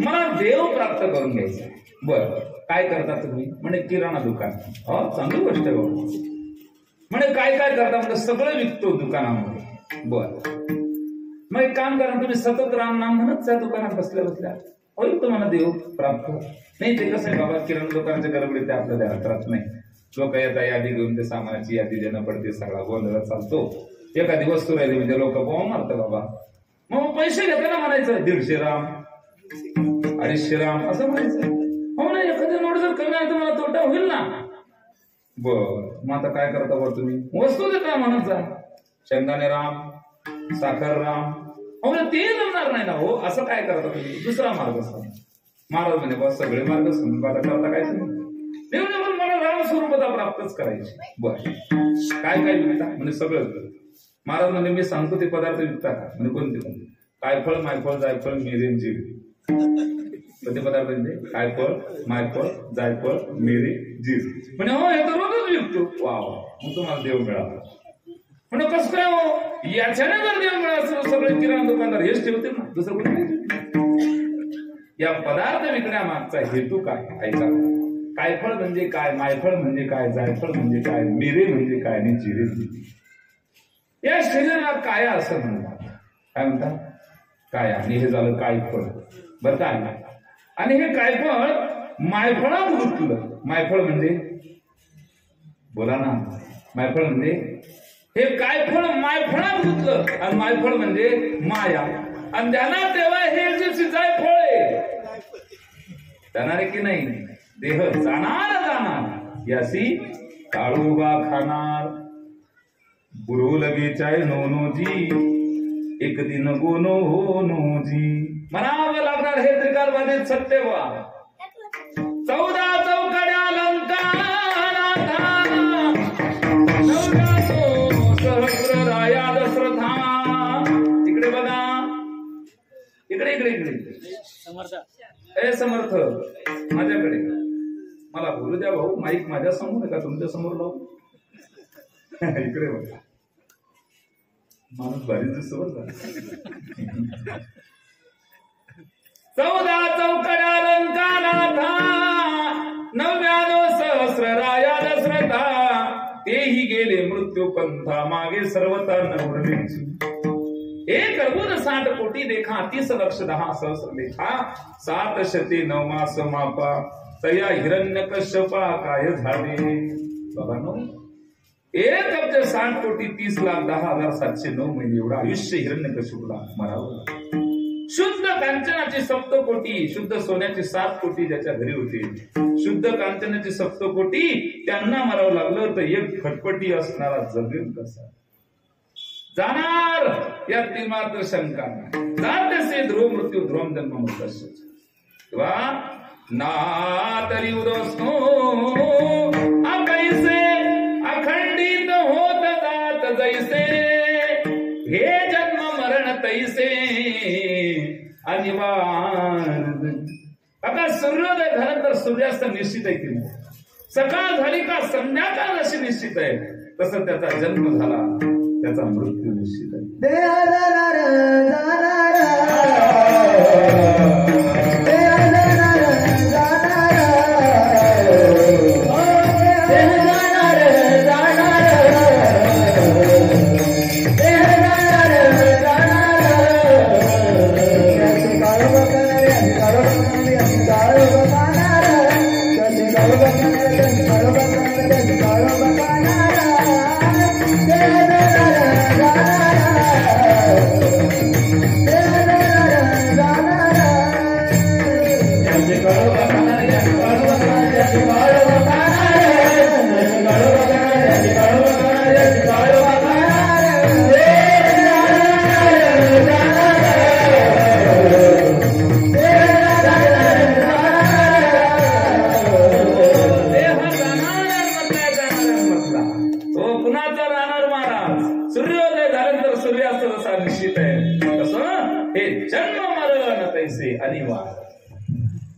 A: मला देव प्राप्त करून घ्यायचा. बर, काय करता तुम्ही? म्हणे किराणा दुकान. हो, चांगली गोष्ट आहे बाबा. म्हणे काय काय करता? म्हणजे सगळं विकतो दुकानामध्ये. बर, मग एक काम करा, तुम्ही सतत राम नाम म्हणत जा दुकानात बसल्या बसल्या, होईल तुम्हाला देव प्राप्त. नाही ते कसं आहे बाबा, किराणा दुकानाच्या गडबडीत ते आपल्या ध्यानात राहत नाही. लोक येतात, यादी घेऊन ते सामानाची यादी देणं पडते, सगळा गोंधळ चालतो. एखादी वस्तू राहिली म्हणजे लोक बोंब मारतात बाबा. मग पैसे घेताना म्हणायचं 150 राम 250 राम असं म्हणायचं. हो ना, एखादी नोट जर कमी आहे तर मला तोटा होईल ना. बर, मग आता काय करता बरं तुम्ही? वस्तू देता म्हणत जा, शेंगदाणे राम, साखर राम. हो ना, ते जमणार नाही ना. हो, असं काय करता तुम्ही? दुसरा मार्ग सांग. महाराज म्हणे बस सगळे मार्ग समजून आता करता काय तुम्ही? मला राम स्वरूपता प्राप्तच करायची. बर, काय काय विकता? म्हणजे सगळं. महाराज म्हणजे मी सांगतो ते पदार्थ विकता का? म्हणजे कोणते कोणते? कायफळ, मायफळ, जायफळ, मिरे, जिरे. कोणते पदार्थ म्हणजे? कायफळ, मायफळ, जायफळ, मिरे, जिरे. म्हणजे हो, हे तर रोजच विकतो. वा, मग तुम्हाला देव मिळाला. म्हणजे कसं काय हो, याच्याने जर देव मिळाला सगळे किराणा दुकानदार हेच ठेवतील ना, दुसरं कोणी नाही. या पदार्थ विकण्यामागचा हेतू काय? ऐका. कायफळ म्हणजे काय, मायफळ म्हणजे काय, जायफळ म्हणजे काय, मिरे म्हणजे काय आणि जिरे म्हणजे या शरीराला काय असं म्हणतात. काय म्हणतात? काय. आणि हे झालं कायफळ. बरं काय? आणि हे कायफळ मायफळात गुंतलं. मायफळ म्हणजे बोला ना, मायफळ म्हणजे हे कायफळ मायफळात गुंतलं आणि मायफळ म्हणजे माया. आणि ध्यानात तेव्हा हे जे जायफळ आहे जाणार आहे की नाही, देह जाणार यासी काळूबा खाणार. गुरु लगेचाय नो जी, एक दिन गोनो हो नो जी. म्हणावं लागणार हे त्रिकालबाधित सत्य वा. 14 चौकड्या सहस्र राया दशरथा. इकडे बघा, इकडे इकडे इकडे समर्थ माझ्याकडे. मला बोलू द्या भाऊ, माईक माझ्या समोर आहे का तुमच्या समोर लावू? इकडे बघा, माणूस भारी दिसतो बरं. 14 चौकड्या लंकानाथा, 99 सहस्र राया दशरथा. तेही गेले मृत्यू पंथा, मागे सर्वता नवरलीची. 1 अर्बुद 60 कोटी देखा, 30 लक्ष 10 सहस्र लेखा. 7 शते 9 मास मापा, तया हिरण्यकश्यपा काय झाले. बाबांनो, 1 अब्ज 60 कोटी 30 लाख 10,709 महिने एवढं आयुष्य हिरण्यकश्यपूला मरावं. शुद्ध कांचनाची 7 कोटी, शुद्ध सोन्याची 7 कोटी ज्याच्या घरी होते, शुद्ध कांचनाची 7 कोटी त्यांना मरावं लागलं तर 1 फटफटी असणारा जगेल कसा? जाणार यात मात्र शंका नाही. जातसे ध्रुव मृत्यू ध्रुवम जन्म मृत्यू किंवा ना तरी उदोसनो कैसे अखंडित होत जात जैसे, हे जन्म मरण तैसे अनिवार्य. आता सूर्योदय झाला तर सूर्यास्त निश्चित आहे की नाही, सकाळ झाली का संध्याकाळ अशी निश्चित आहे, तसं त्याचा जन्म झाला त्याचा मृत्यू निश्चित आहे.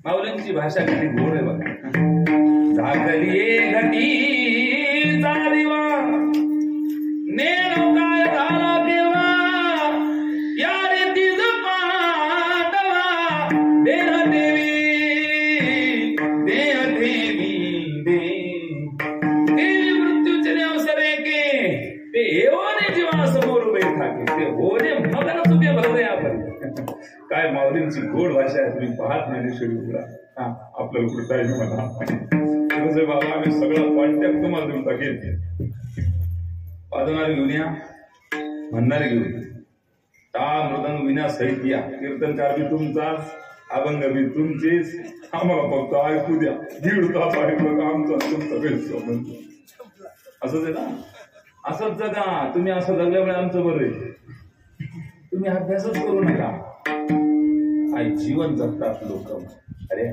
A: माऊलींची भाषा किती गोड आहे बघा. झाकली घटी दिवा नेणू काय झाला देवा, या रे तिज पांडवा देह माऊलींची गोड भाषा आहे, तुम्ही पाहत ज्ञानेश्वरी उघडा. हा आपल्याला कुठं टाईम म्हणा बाबा, आम्ही सगळं कॉन्टॅक्ट तुम्हाला देऊन टाकेल. वाजवणारे घेऊन या, म्हणणारे घेऊन या, टाळ मृदंग विना सहित या, कीर्तनकार बी तुमचाच, अभंग बी तुमचेच, आम्हाला फक्त ऐकू द्या. 1.5 तास ऐकलं का आमचं तुमचं गैरसमज. असंच आहे ना, असंच जगा तुम्ही. असं जगल्यामुळे आमचं बरं आहे. तुम्ही अभ्यासच करू नका, काय जीवन जगतात लोक. अरे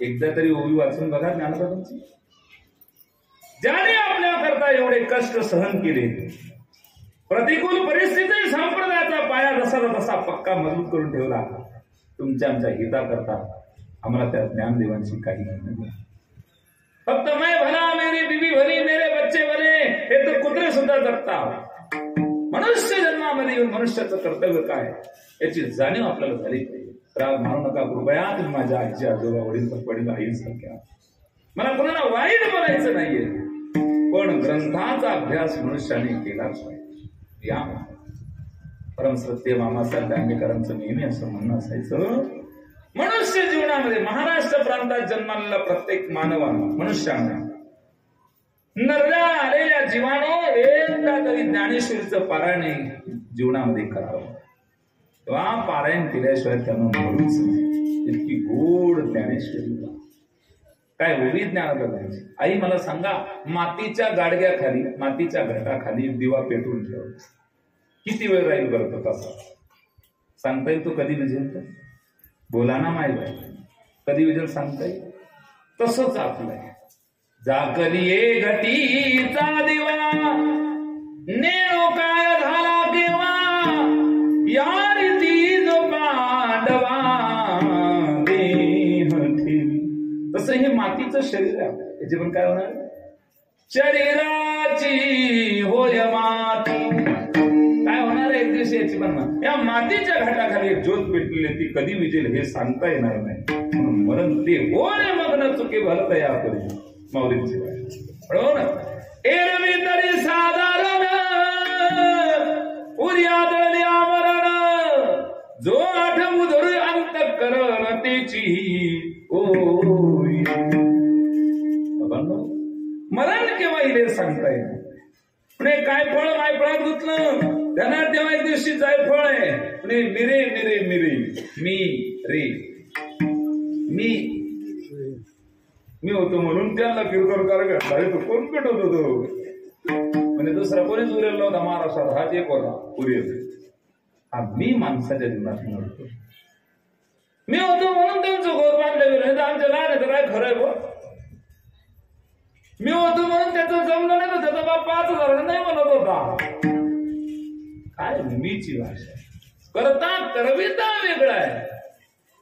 A: एकदा तरी ओवी वाचून बघा ज्ञानदादांची. ज्याने आपल्या करता एवढे कष्ट सहन केले, प्रतिकूल परिस्थिती संप्रदायाचा पाया जसा तसा पक्का मजबूत करून ठेवला, तुमच्या आमच्या हिताकरता आम्हाला त्या ज्ञानदेवांची काही नाही. फक्त मैं भला, मेरी बीवी भली, मेरे बच्चे भले, हे तर कुत्रे सुद्धा जगतात. मनुष्य जन्मामध्ये येऊन मनुष्याचं कर्तव्य काय याची जाणीव आपल्याला झाली पाहिजे. राग मानू नका कृपया. तुम्ही माझ्या आजी आजोबा वडील आईसारख्या, मला कोणाला वाईट बोलायचं नाहीये, पण ग्रंथाचा अभ्यास मनुष्याने केलाच पाहिजे. या परमसत्य मामासाहेब दांडेकरांचं नेहमी असं म्हणणं असायचं, मनुष्य जीवनामध्ये महाराष्ट्र प्रांतात जन्मालेला प्रत्येक मानवानं, मनुष्यानं, नरड्या आलेल्या जीवानं एकदा तरी ज्ञानेश्वरीचं पारायण जीवनामध्ये करावं. तेव्हा पारायण केल्याशिवाय त्यांना मरूच नाही. इतकी गोड ज्ञानेश्वरी. काय ओवी ज्ञानदादांची. आई मला सांगा, मातीच्या गाडग्याखाली, मातीच्या घटाखाली दिवा पेटवून ठेव, किती वेळ राहील बरं तो तसा? सांगता येईल तो कधी विझेल? तर बोला ना माय, कधी विझेल सांगता येईल? तसंच आपलं आहे. जाकलिये घटीचा दिवा, नेणो काय झाला केव्हा, या रीती जो पांडवा देह ठेवी. तसं हे मातीचं शरीर आहे, याचे पण काय होणार? शरीराची होय माती. काय होणार आहे एक दिवशी याची पण? या मातीच्या घाटाखाली एक ज्योत पेटलेली, ती कधी विजेल हे सांगता येणार नाही. म्हणून मरण ते होणे मग्न चुके भरत या करी माऊलींची ना. एरवी तरी साधारण उर्यादळी आमरण, जो आठवू धरू अंतःकरण तेची ओय. मरण केव्हा इले सांगता येईल. पुणे काय फळ माय फळात गुतलं, त्यांना तेव्हा एक दिवशी जाय फळ आहे. पुणे मिरे मिरे मिरे मी रे मी होतो म्हणून त्यांना कीर्तनकार घडला. तो कोण पेटवत होतो? म्हणजे दुसरा कोणीच उरेल नव्हता महाराष्ट्रात, हाच एक होता उरेल. हा मी माणसाच्या जीवनात म्हणतो. मी होतो म्हणून त्यांचं घर बांधलं गेलं, आमच्या लहान आहे तर काय खरंय बघ. मी होतो म्हणून त्याचं जमलं नाही तर त्याचा बाप 5,000 नाही म्हणत होता. काय मीची भाषा. करता करविता वेगळा आहे,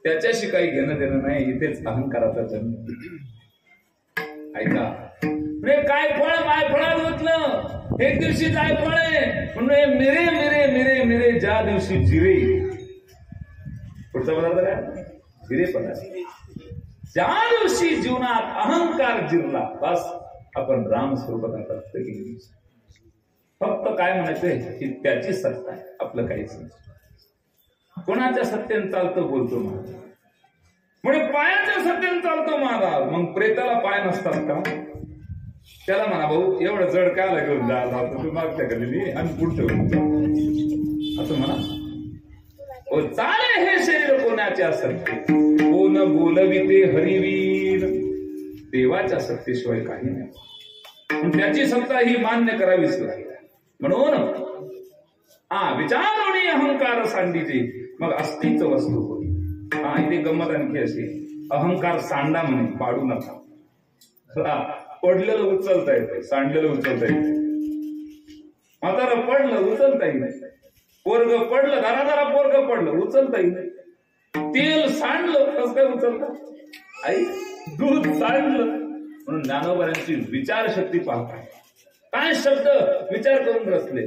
A: त्याच्याशी काही घेणं देणं नाही. इथेच अहंकाराचा जन्म. ऐका, म्हणजे काय फळ माय फळात घातलं, एक दिवशी जाय फळ आहे म्हणजे मिरे मिरे मिरे मिरे ज्या दिवशी जिरे. पुढचा पदार्थ काय? जिरे पदार्थ. ज्या दिवशी जीवनात अहंकार जिरला, बस आपण राम स्वरूपात प्राप्त केली. फक्त काय म्हणायचंय की त्याची सत्ता आहे, आपलं काहीच नाही. कोणाच्या सत्तेने चालतो बोलतो महाराज, म्हणजे पायाच्या सत्तेने चालतो महाराज. मग प्रेताला पाय नसतात का? त्याला म्हणा भाऊ एवढं जड कायला घेऊन जायला, तू मागच्या गेलेली आणि पुढचं असं म्हणा. ओ चाले हे शरीर कोणाच्या सत्ते, कोण बोलविते हरिवीर. देवाच्या सत्तेशिवाय काही नाही. त्याची सत्ता ही मान्य करावीच लागेल. म्हणून विचारोणी अहंकार सांडीचे, मग अस्तित्व वस्तू होईल. इथे गंमत आणखी अशी, अहंकार सांडा म्हणे, पाडू नका. पडलेलं उचलता येते, सांडलेलं उचलता येते. म्हातारा पडलं उचलता येईल नाही. पोरग पडलं, धरा पोरग पडलं उचलता येईल नाही. तेल सांडलं कसं काय उचलतं? आई दूध सांडलं. म्हणून ज्ञानोबरांची विचारशक्ती पाहता, काय शब्द विचार करून रचले.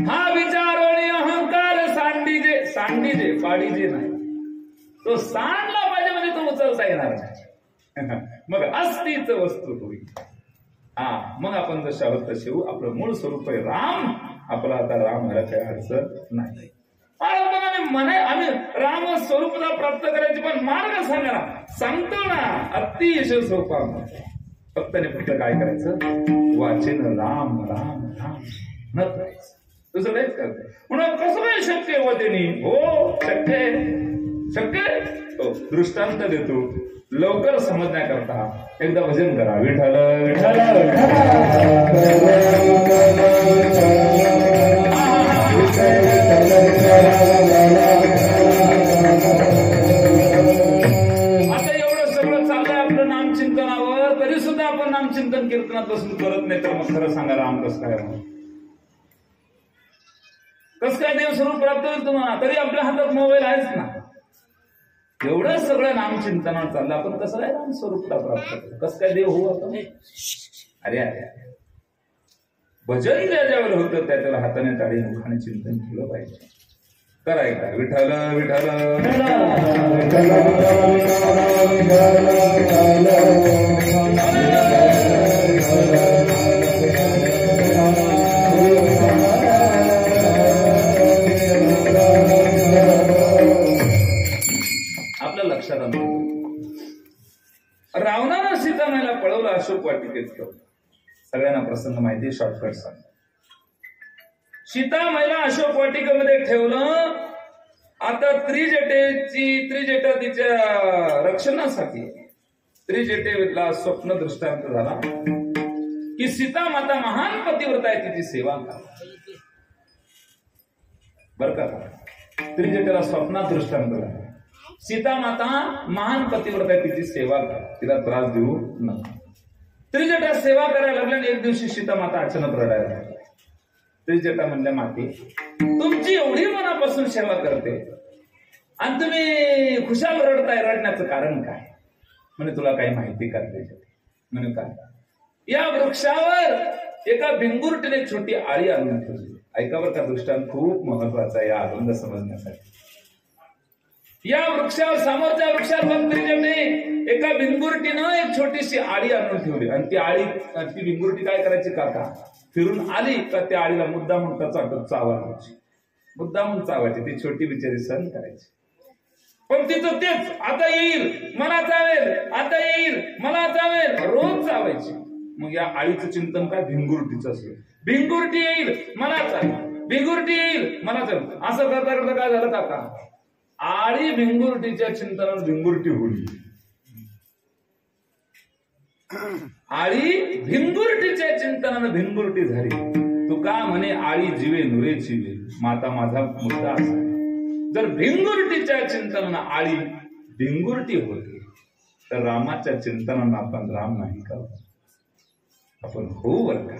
A: हा विचारोणी अहंकार सांडीजे, सांडीजे पाडीजे नाही. तो सांडला पाहिजे म्हणजे तो उचलता येणार नाही. मग अस्तित्व वस्तू होईल. मग आपण जसे आहोत तसे होऊ. आपलं मूळ स्वरूप आहे राम. आपला आता राम ह्याला काही अडचण नाही. म्हणे आम्ही राम स्वरूपता प्राप्त करायची, पण मार्ग सांगा सांगतो ना, अतिशय सोपा. फक्त आणि फक्त काय करायचं, वाचेन राम राम राम न करायचं, तुझं काहीच करते. म्हणून कसं काय शक्य होते नी? हो शक्य आहे, शक्य आहे. हो, दृष्टांत देतो लवकर समजण्याकरता. एकदा भजन करा, विठ्ठल विठ्ठल आता एवढं सगळं चाललंय आपलं नामचिंतनावर, तरी सुद्धा आपण नामचिंतन कीर्तनात बसून करत नाही, तर मग खरं सांगा राम कसं काय, कसं काय देव स्वरूप प्राप्त होईल तुम्हाला? तरी आपल्या हातात मोबाईल आहेच ना. एवढं सगळं नामचिंतनावर चाललं, आपण कसं काय राम स्वरूपला प्राप्त करू, कसं काय देव होऊ आपण? अरे अरे भजन ज्याच्यावर होतं त्याच्यावर हाताने टाळी मुखाने चिंतन केलं पाहिजे. करायचं विठ्ठल विठ्ठल आपल्या लक्षात आलं. रावणानं सीतामाईला पळवलं अशोक वाटिकेत. सगळ्यांना प्रसंग माहिती, शॉर्टकट सांग. सीतामाईला अशोक वाटिकेमध्ये ठेवलं. आता त्रिजटा तिच्या रक्षणासाठी त्रिजटेला स्वप्न दृष्टांत झाला की सीता माता महान पतिव्रता आहे, तिची सेवा करा. बर का, त्रिजटेला स्वप्नात दृष्टांत झाला, सीता माता महान पतिव्रता आहे, तिची सेवा करा, तिला त्रास देऊ नका. त्रिजटा सेवा करायला लागल्या. एक दिवशी सीता माता अचानक रडायला लागल्या. त्रिजटा म्हणल्या, माते तुमची एवढी मनापासून सेवा करते आणि तुम्ही खुशाल रडताय, रडण्याचं कारण काय? म्हणे तुला काही माहिती का? म्हणे काय? या वृक्षावर एका भिंगुरटीने एक छोटी आळी आणून ठेवली. ऐकावर का दृष्टांत खूप महत्वाचा आहे या आनंद समजण्यासाठी. या वृक्षावर, समोरच्या वृक्षावर त्रिजटे एका भिंगुरटीनं एक छोटीशी आळी आणून ठेवली. आणि ती भिंगुरटी काय करायची काका? फिरून आली का त्या आळीला मुद्दामून चावायची, मुद्दामून चावायची. ती छोटी बिचारी सहन करायची. पण तिचं तेच, आता येईल मला चावेल, आता येईल मला चावेल, रोज चावायची. मग या आळीचं चिंतन काय? भिंगुरटीचं असेल. भिंगुरटी येईल मला चावेल, भिंगुरटी येईल मला चावेल. असं करता करता काय झालं काका? आळी भिंगुरटीच्या चिंतनात भिंगुरटी होईल. आळी भिंगुरटीच्या चिंतनानं भिंगुरटी झाली. तुका म्हणे आळी जीवे नुरे चिवे, माता माझा मुद्दा असा. जर भिंगुरटीच्या चिंतनानं आळी भिंगुरटी होते, तर रामाच्या चिंतनानं आपण राम नाही का? आपण होऊ बर का?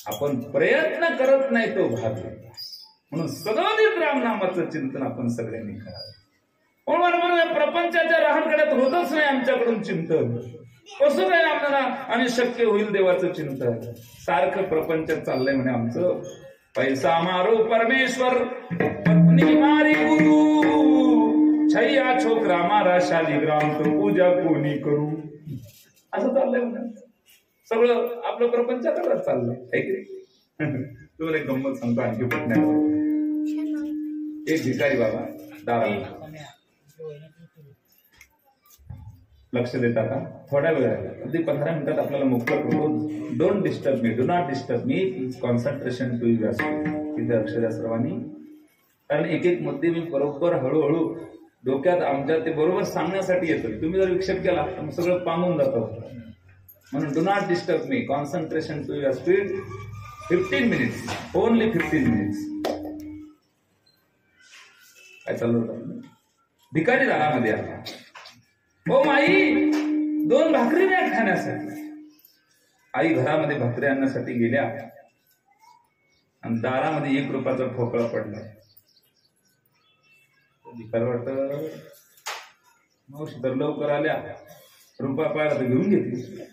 A: आपण प्रयत्न करत नाही तो भाग. म्हणून सदोदित रामनामाचं चिंतन आपण सगळ्यांनी करावं. म्हणून प्रपंचाच्या रहाणकड्यात होतच नाही आमच्याकडून चिंतन. कसं काय आपल्याला आणि शक्य होईल देवाचं चिंतन? सारखं प्रपंचात चाललंय म्हणे आमचं. पैसा मारो परमेश्वर, पत्नी मारी गुरु, छैया छोकरा मारा शालिग्राम, तो पूजा कोणी करू. असं चाललंय म्हणे सगळं आपलं प्रपंचाकडे चाललंय. तुम्हाला एक गंमत सांगतो आणखी पटण्यावर. एक भिकारी बाबा दारा, लक्ष देता का? थोड्या वेळ, अगदी 15 मिनिटात आपल्याला मोकळं करतो. Don't disturb me, do not disturb me, concentration to your तिथे लक्ष द्या सर्वांनी. कारण एक एक मुद्दे मी बरोबर हळूहळू डोक्यात आमच्या ते बरोबर सांगण्यासाठी येतो. तुम्ही जर विक्षेप केला तर सगळं पांगून जातं. म्हणून do not disturb me, concentration to your speed. 15 minutes, only 15 minutes. काय चालू होतं? भिकारी दारामध्ये आला. हो माई, 2 भाकरी द्या खाण्यासाठी. आई घरामध्ये भाकरी आणण्यासाठी गेल्या आणि दारामध्ये 1 रुपयाचा ठोकळा पडला. भिकार वाटत मावशी तर लवकर आल्या, रुपया पाहिला तर घेऊन घेतली.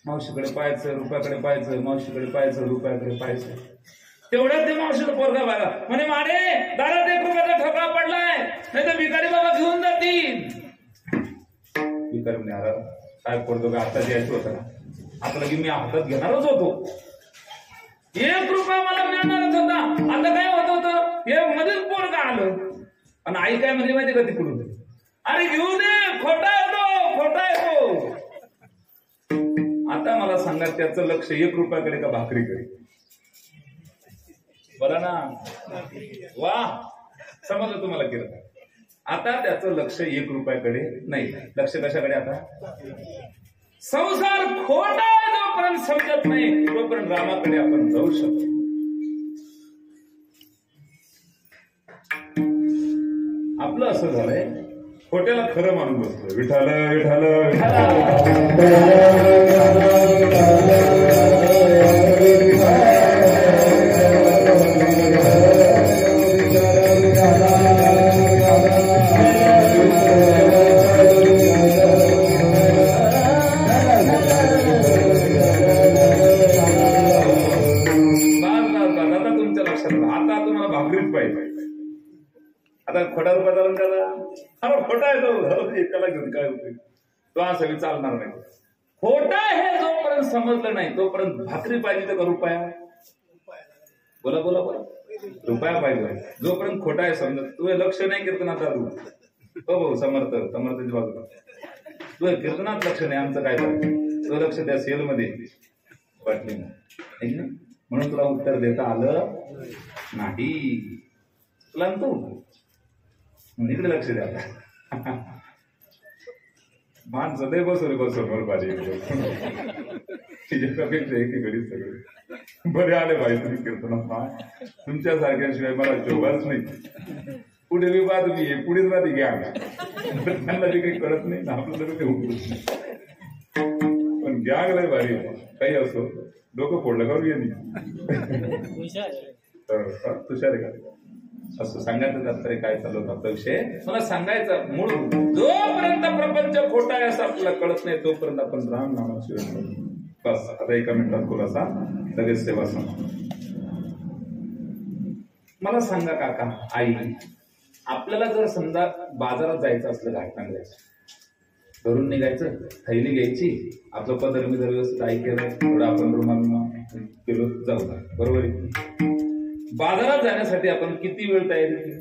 A: मावशीकडे पाहायचं, रुपयाकडे पाहायचं, मावशीकडे पाहायचं, रुपयाकडे पाहायचं. तेवढ्यात ते मावशीचा पोरगा बाळा म्हणे, माडे दारात 1 रुपयाचा ठोकळा पडलाय, नाही तर भिकारी बाबा घेऊन जातील. भिकारी म्हणे, अरे काय पडतो का? आता द्यायचं होतं, आता लगी मी हातात घेणारच होतो. 1 रुपया मला मिळणारच होता. आता काय होत होतं? हे मध्येच पोरगा आलं आणि आई काय म्हणजे माहिती का तिकडून, अरे घेऊ दे, खोटा येतो, खोटा येतो. आता मला सांगा त्याचं लक्ष 1 रुपयाकडे का भाकरीकडे? बरं ना, वा, समजलं तुम्हाला केलं. आता त्याचं लक्ष 1 रुपयाकडे नाही, लक्ष कशाकडे? आता संसार खोटा जोपर्यंत समजत नाही तोपर्यंत रामाकडे आपण जाऊ शकतो. आपलं असं झालंय, खोट्याला खरं मानून बसतोय. विठाल विठाल आता खोटा रुपया चालून त्याला, अरे खोटा आहे तो, एकाला घेऊन काय होते तो, असं चालणार नाही. खोटा हे जोपर्यंत समजलं नाही तोपर्यंत भाकरी पाहिजे तर का रुपया? बोला बोला बोला, रुपया पाहिजे. जोपर्यंत खोटा आहे समजत, तुझे लक्ष नाही कीर्तनात चालू. हो भाऊ समर्थ, समर्थाची बाजूला तुझे कीर्तनात लक्ष नाही, आमचं काय चालू? तो लक्ष त्या सेल मध्ये वाटली नाही, म्हणून तुला उत्तर देता आलं नाही. तुला तो इकडे लक्ष द्या. मान सदैव समोर पाहिजे. तिच्यापेक्षा एकीकडे सगळे बरे आले भाई तुम्ही कीर्तनात. तुमच्या सारख्याशिवाय मला शोभाच नाही. पुढे बी बात मी आहे, पुढेच बात घ्या. त्यांना ते काही कळत नाही ना, आपलं तरी काही उठत नाही. पण घ्या लय भारी, काही असो डोकं फोडलं का तुषार का असं सांगायचं तात्पर्य काय चालू होतं आपला विषय. मला सांगायचं मूळ, जोपर्यंत प्रपंच खोटा आहे असं आपल्याला कळत नाही तोपर्यंत आपण राम नामाशिवाय. बस आता 1 मिनिटात थोडासा लगेच सेवा सांगा. मला सांगा काका, आई, आपल्याला जर समजा बाजारात जायचं असलं, घाटणार जायचं, घरून निघायचं, थैली घ्यायची, आपलं पदर मी जर व्यवस्थित आई केलं, थोडं आपण रुमाल केलो, जाऊ, बरोबर आहे. बाजारात जाण्यासाठी आपण किती वेळ तयारी केली?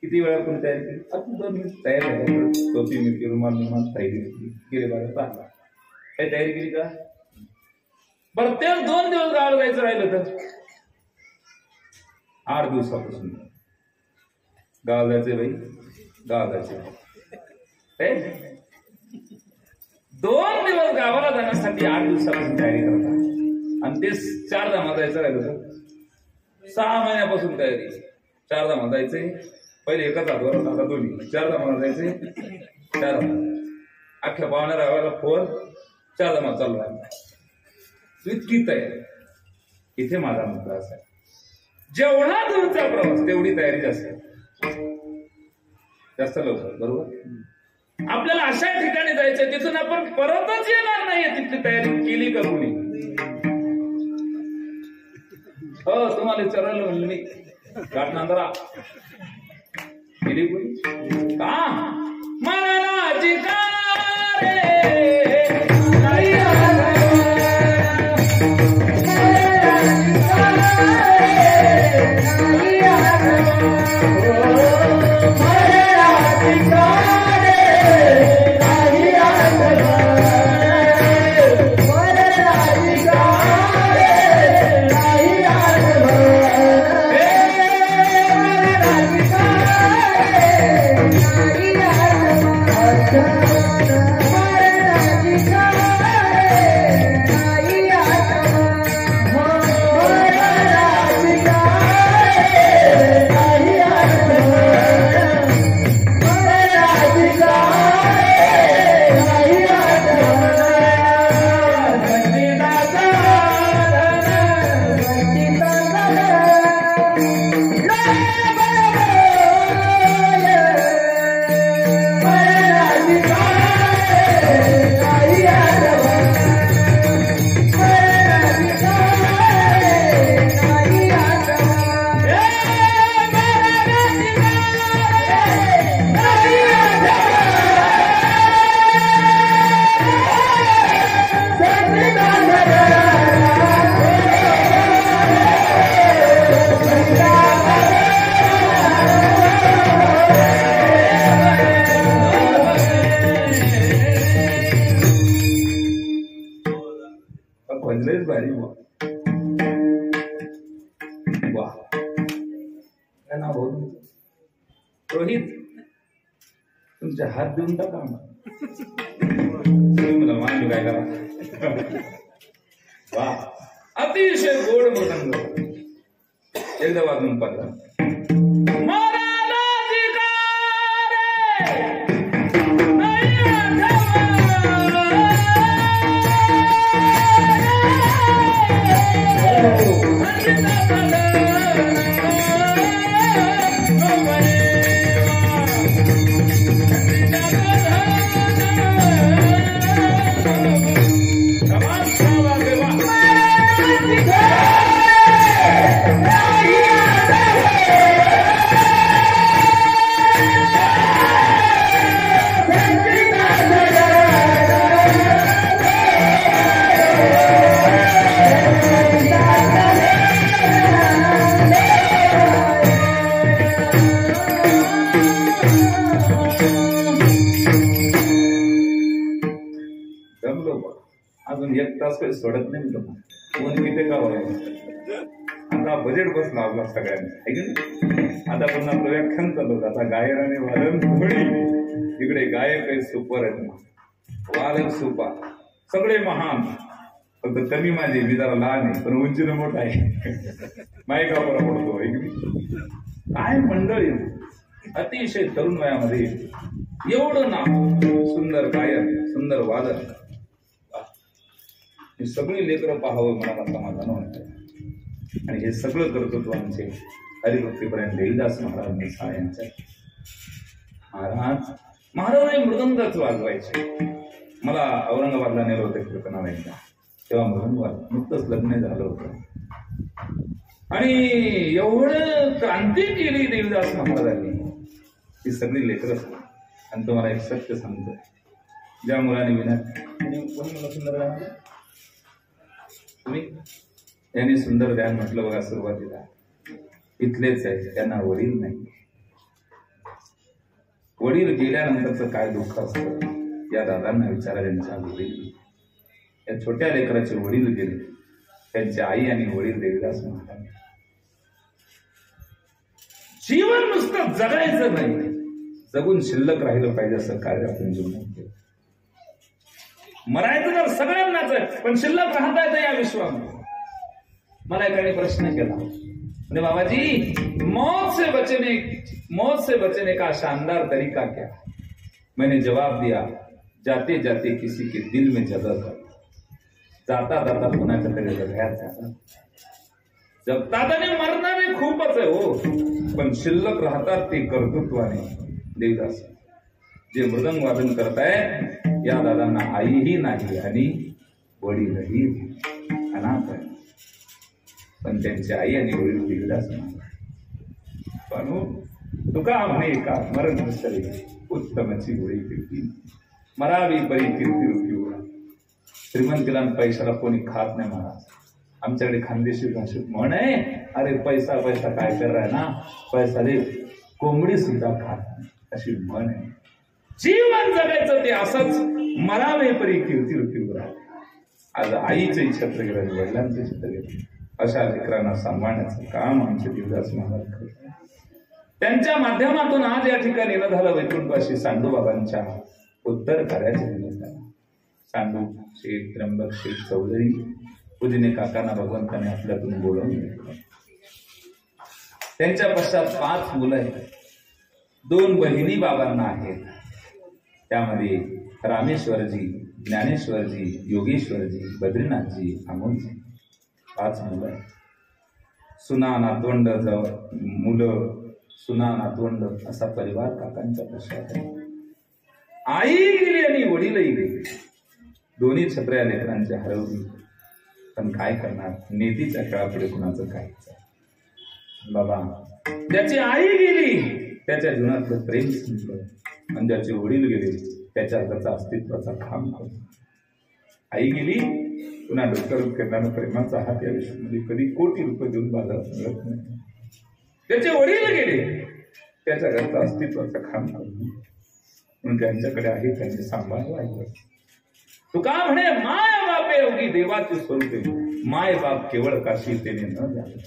A: किती वेळा आपण तयारी केली? आपण 2 मिनिट तयार झाले, टोपी मिळते, रुमाल तयारी गेले बाजारात. काही तयारी केली का? बरं तेच 2 दिवस गावाला जायचं राहिलं तर 8 दिवसापासून गावाला जायचंय बाई, गावाला जायचंय. 2 दिवस गावाला जाण्यासाठी 8 दिवसापासून तयारी करतात. आणि ते 4 धामा जायचं राहिलं तर 6 महिन्यापासून तयारी. 4 धामा जायचे, पहिले एकच हातवर, आता 2, 4 धामा जायचे. 4 अख्ख्या पाहुण्या राहायला फोन, 4 धामा चालू आहे. इतकी तयारी. इथे माझा मुद्दा असा आहे, जेवढा दूरचा प्रवास तेवढी तयारी जास्त लवकर, बरोबर. आपल्याला अशा ठिकाणी जायचं तिथून आपण परतच येणार नाहीये, तिथली तयारी केली का कोणी? हो, तुम्हाला विचारायला म्हणलं नाही, घाटनांदरा केली कोणी का? मनाची
B: Yeah.
A: भजलंच भारी वा वा. काय नाव भाऊ तुमचं? रोहित. तुमचे हात देऊन टाका तुम्ही मला मान काय करा. वा अतिशय गोड मृदंग. एकदा वाजून पाहता. अजून 1 तास काही सोडत नाही मी तुम्हाला. कोण किती का आता बजेट बसला आपला सगळ्यांनी आहे की नाही. आता पण आपलं व्याख्यान चालू होतं. आता गायक आणि वादन थोडी तिकडे गायक काही सुपर आहेत ना, वादक सुपर सगळे महान. फक्त कमी माझे मी जरा लहान आहे पण उंचीनं मोठा आहे. मायका बरा पडतो आहे की नाही. काय मंडळी अतिशय तरुण वयामध्ये एवढं नाव, सुंदर गायक, सुंदर वादक. ही सगळी लेकरं पाहावं मला समाधान वाटतं. आणि हे सगळं कर्तृत्व आमचे हरिभक्तीपर्यंत देवीदास महाराजांनी सायांचे. महाराज मृदंगच वाजवायचे. मला औरंगाबादला नेलं होतं कीर्तनालयाला. तेव्हा मृदंग नुकतंच लग्न झालं होतं आणि एवढं क्रांती केली देवीदास महाराजांनी. ही सगळी लेकरं. आणि तुम्हाला एक सत्य सांगतो, ज्या मुलाने सुंदर तुम्ही यांनी सुंदर ध्यान म्हटलं बघा सुरुवातीला, इथलेच आहे, त्यांना वडील नाही. वडील गेल्यानंतरचं काय दुःख असतं या दादांना विचारा. त्यांच्या वडील, या छोट्या लेकराचे वडील गेले, त्यांची आई आणि वडील देवीदास महाराज. जीवन नुसतं जगायचं नाही, जगून शिल्लक राहिलं पाहिजे असं कार्य आपण जीवनात केलं. मरायचं तर सगळ्यांनाच आहे पण शिल्लक राहता येतं या विश्वामध्ये. मला एकाने प्रश्न केला, म्हणजे बाबाजी मौत से बचने का शानदार तरीका क्या? मैंने जवाब दिया, जाते जाते किसी के दिल में जगह कर, जाता जाता कोणाच्या तरी हृदयात जातात. जगतात आणि मरणारे खूपच आहे हो, पण शिल्लक राहतात ते कर्तृत्वाने. देवदास जे मृदंग वादन करताय या दादांना आईही नाही आणि वडीलही अनाथ आहे, पण त्यांची आई आणि वडील देवदास पण तुका म्हणे का मरण सरी उत्तमची गोळी कीर्ती मरावी परी कीर्ती रुपी उडा. श्रीमंतीला पैशाला कोणी खात नाही महाराज. आमच्याकडे खानदेशी भाषेत म्हण आहे, अरे पैसा पैसा काय कर रहा है ना, पैसा दे कोंबडी सुद्धा खात नाही, अशी म्हण आहे. जीवन जगायचं ते असंच मरावे परी कीर्ती रुपी उडा. आज आईचे छत्र गेलं, वडिलांचे छत्र गेलं, अशा लेकरांना सांभाळण्याचं काम आमचे देवदास महाराज करतात. त्यांच्या माध्यमातून आज या ठिकाणी येणं झालं वैकुंठवासी सांडूबाबांच्या उत्तर कार्याचे निमित्तानं. सांडू शेठ, त्र्यंबक शेठ चौधरी पूजने काकांना भगवंताने आपल्यातून बोलवून घेतलं. त्यांच्या पश्चात 5 मुलं आहेत, 2 बहिणी बाबांना आहेत. त्यामध्ये रामेश्वरजी, ज्ञानेश्वरजी, योगेश्वरजी, बद्रीनाथजी, अमोलजी 5 मुलं आहेत. सुना नातवंड मुलं, सुना नातवंड असा परिवार काकांच्या पश्चात आहे. आई गेली आणि वडीलही गेले, दोन्ही छत्र्या लेकरांचे हरवली. पण काय करणार, नेतीच्या खेळापुढे कुणाचं काय. बाबा ज्याची आई गेली त्याच्या जीवनातलं प्रेम संपलं आणि ज्याचे वडील गेले त्याच्या अस्तित्वाचा खांब होता. आई गेली, पुन्हा डोक्यावर करणारा प्रेमाचा हात या विश्वामध्ये कधी कोटी रुपये देऊन बाजारात मिळत नाही. त्याचे वडील गेले त्याच्या घरचा अस्तित्वाचा खांब म्हणून त्यांच्याकडे आहे, त्यांचे सांभाळ लागलं. तुका म्हणे माय बापे योगी देवाचे स्वरूपे, माय बाप केवळ काशी तेने न झाले.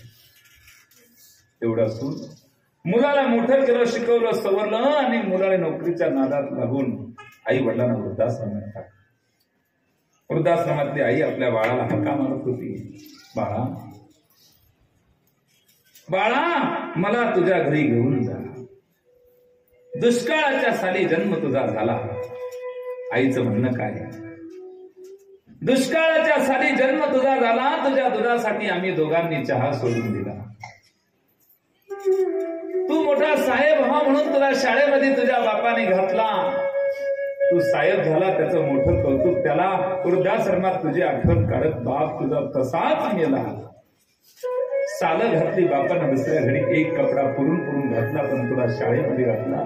A: एवढं असून मुलाला मोठं केलं, शिकवलं, सवरलं आणि मुलाने नोकरीच्या नादात लागून आई वडिलांना वृद्धाश्रमात टाकलं. वृद्धाश्रमातली आई आपल्या बाळाला हाका मारत होती, बाळा बाळा मला तुझ्या घरी घेऊन जा. दुष्काळाच्या साली जन्म तुझा झाला. आईचं म्हणणं काय? दुष्काळाच्या साली जन्म तुझा झाला, तुझ्या दुधासाठी आम्ही दोघांनी चहा सोडून दिला. तू मोठा साहेब व्हा म्हणून तुला शाळेमध्ये तुझ्या बापाने घातला. तू साहेब झाला त्याचं मोठं कौतुक. त्याला वृद्धाश्रमात तुझी आठवण काढत बाप तुझा तसाच गेला. सालं घातली बापानं, दुसऱ्या घडी एक कपडा पुरून घातला, पण तुला शाळेमध्ये घातला.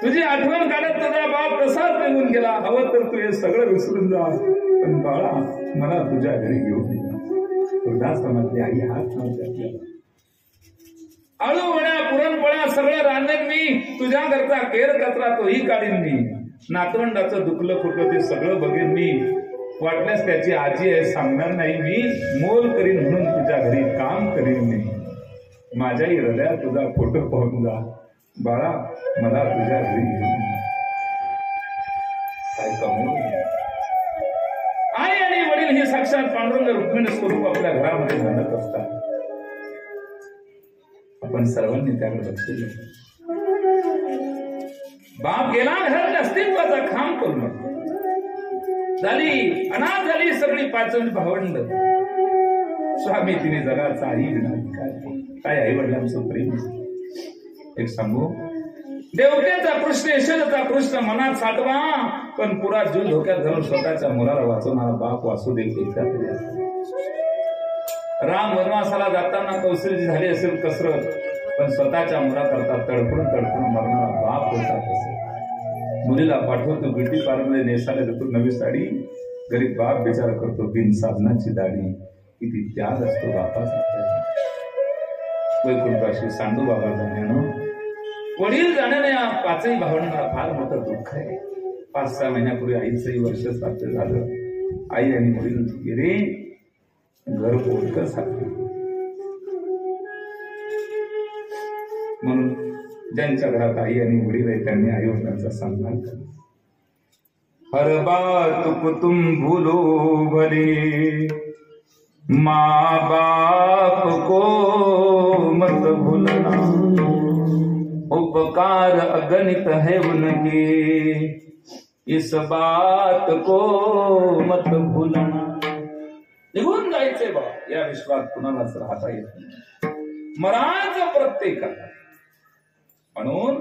A: तुझी आठवण काढत तुझा बाप तसाच निघून गेला. हवं तर तू हे सगळं विसरून जा, पण बाळा मला तुझ्या घरी घेऊन ये. वृद्धाश्रमातली आई हात नव्हत्या. आळू वड्या पुरणपोळ्या सगळं रांधेन मी, तुझ्या घरचा केर कचरा तोही काढीन मी. नातवंडाचं दुखलं खुटलं ते सगळं बघेन मी. वाटल्यास त्याची आजी आहे सांगणार नाही मी. मोल करीन म्हणून तुझ्या घरी काम करीन मी. माझ्याही हृदयात तुझा फोटो पाहून जा. बाळा मला तुझ्या घरी घेऊन काय कमवून. आई आणि वडील हे साक्षात पांडुरंग रुक्मिणी स्वरूप आपल्या घरामध्ये घालत असतात. आपण सर्वांनी त्याकडे लक्ष दिलं. बाप गेला घरात अस्तित्वाचा खांब करून झाली, अनाथ झाली सगळी पाचवी भावंड. स्वामी तिने जगाचा आई काय आई वडिलांचं प्रेम. एक सांगू, देवतेचा कृष्ण यशोदेचा कृष्ण मनात साठवा, पण पुरा जीव धोक्यात घालून स्वतःच्या मुलाला वाचवणारा बाप वासुदेव एकदा तरी असतो. राम वनवासाला जाताना कौशल्य झाली असेल कसरत, पण स्वतःच्या मुलाकरता तडफडून मरणारा बाप होता तसे. मुलीला पाठवतो ब्युटी पार्लरमध्ये नेसायला देतो नवी साडी, गरीब बाप विचार करतो बिन साधनाची दाढी. किती त्याग असतो बापाचा. वैकुंठाशी सांडू बाबा जाण्यानं, वडील जाण्याने या पाचही भावंडांना फार मोठं दुःख आहे. 5-6 महिन्यापूर्वी आईचंही वर्ष सारखं झालं. आई आणि वडील गेले, घर पोटकं सारखं. म्हणून ज्यांच्या घरात आई आणि वडील आहे त्यांनी आई वडिलांचा सन्मान करा. हर बात को तुम भूलो भले, माँ बाप को मत भूलना. उपकार अगणित है उनके, इस बात को मत भूलना. निघून जायचंय बा या विश्वात कुणालाच राहता येत नाही. मरायचं प्रत्येकाला. म्हणून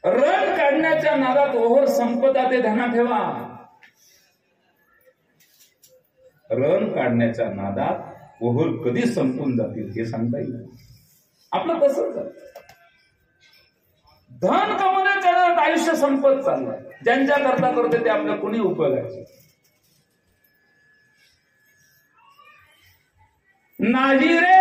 A: रण काढण्याच्या नादात ओहर संपदा ते ध्यानात ठेवा. रण काढण्याच्या नादात ओहर कधी संपून जातील हे सांगता येईल. आपलं तसंच झालं. धन कमवण्याच्या नादात आयुष्य संपत चाललंय. ज्यांच्या करता करते ते आपल्या कोणी उपयोगाचे नाही रे.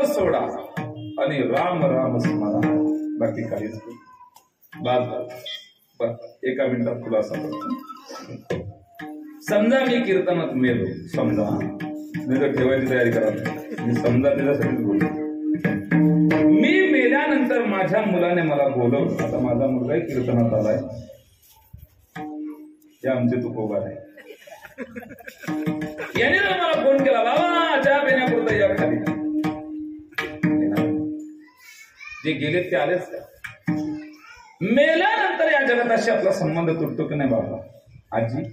A: सोडा आणि राम राम स्मरा. बाकी काहीच नाही. बस 1 मिनिटात खुलासा करतो. समजा मी कीर्तनात मेलो, समजा ठेवायची तयारी करा. मी समजा त्याच्यासाठीच बोलतो. मी मेल्यानंतर माझ्या मुलाने मला बोलवलं. आता माझा मुलगा कीर्तनात आलाय. हे आमचे तुकोबा आहे. याने मला फोन केला, बाबा चहा पिण्यापुरता या खाली. जे गेले ते आलेच का? मेल्यानंतर या जगताशी आपला संबंध तुटतो की नाही बाबा आजी?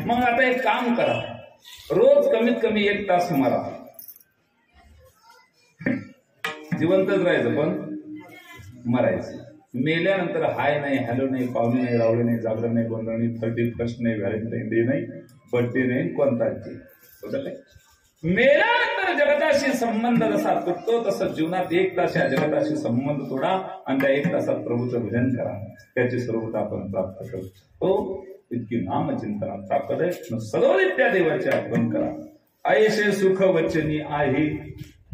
A: मग आता एक काम करा, रोज कमीत कमी 1 तास मारा. जिवंतच राहायचं पण मरायचं. मेल्यानंतर हाय नाही, हॅलो नाही, पाहुणे नाही, रावळे नाही, जागरण नाही, गोंधळ नाही, 31st नाही, व्हॅलेंटाईन डे नाही, बर्थडे नाही, कोणताच नाही. मेल्यानंतर जगताशी संबंध जसा तुटतो तसं जीवनात 1 तास या जगताशी संबंध तोडा आणि त्या 1 तासात प्रभूचं भजन करा. त्याची सर्वता आपण प्राप्त करू शकतो. इतकी नामचिंतनात ताकद आहे. सदोदित त्या देवाची आठवण करा. ऐसे सुख वचनी आहे,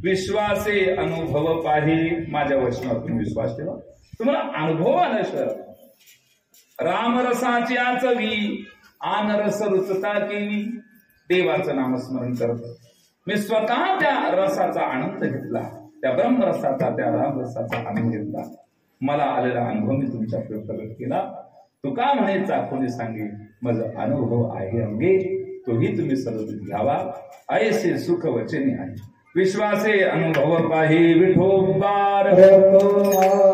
A: विश्वासे अनुभव पाही. माझ्या वचनावर तुम्ही विश्वास ठेवा. तुम्हाला अनुभव आल्याशिवाय रामरसाची आचवी आनरस रुचता केली. देवाचं नामस्मरण करत मी स्वतः त्या रसाचा आनंद घेतला. त्या ब्रह्मरसाचा, त्या रामरसाचा आनंद घेतला. मला आलेला अनुभव मी तुमच्याकडे प्रगट केला. तुका म्हणे चाखोनी सांगे, माझा अनुभव आहे अंगे, तोही तुम्ही सदोदित घ्यावा. ऐसे सुख वचनी आहे, विश्वासे अनुभव पाही. विठोबार विठोबार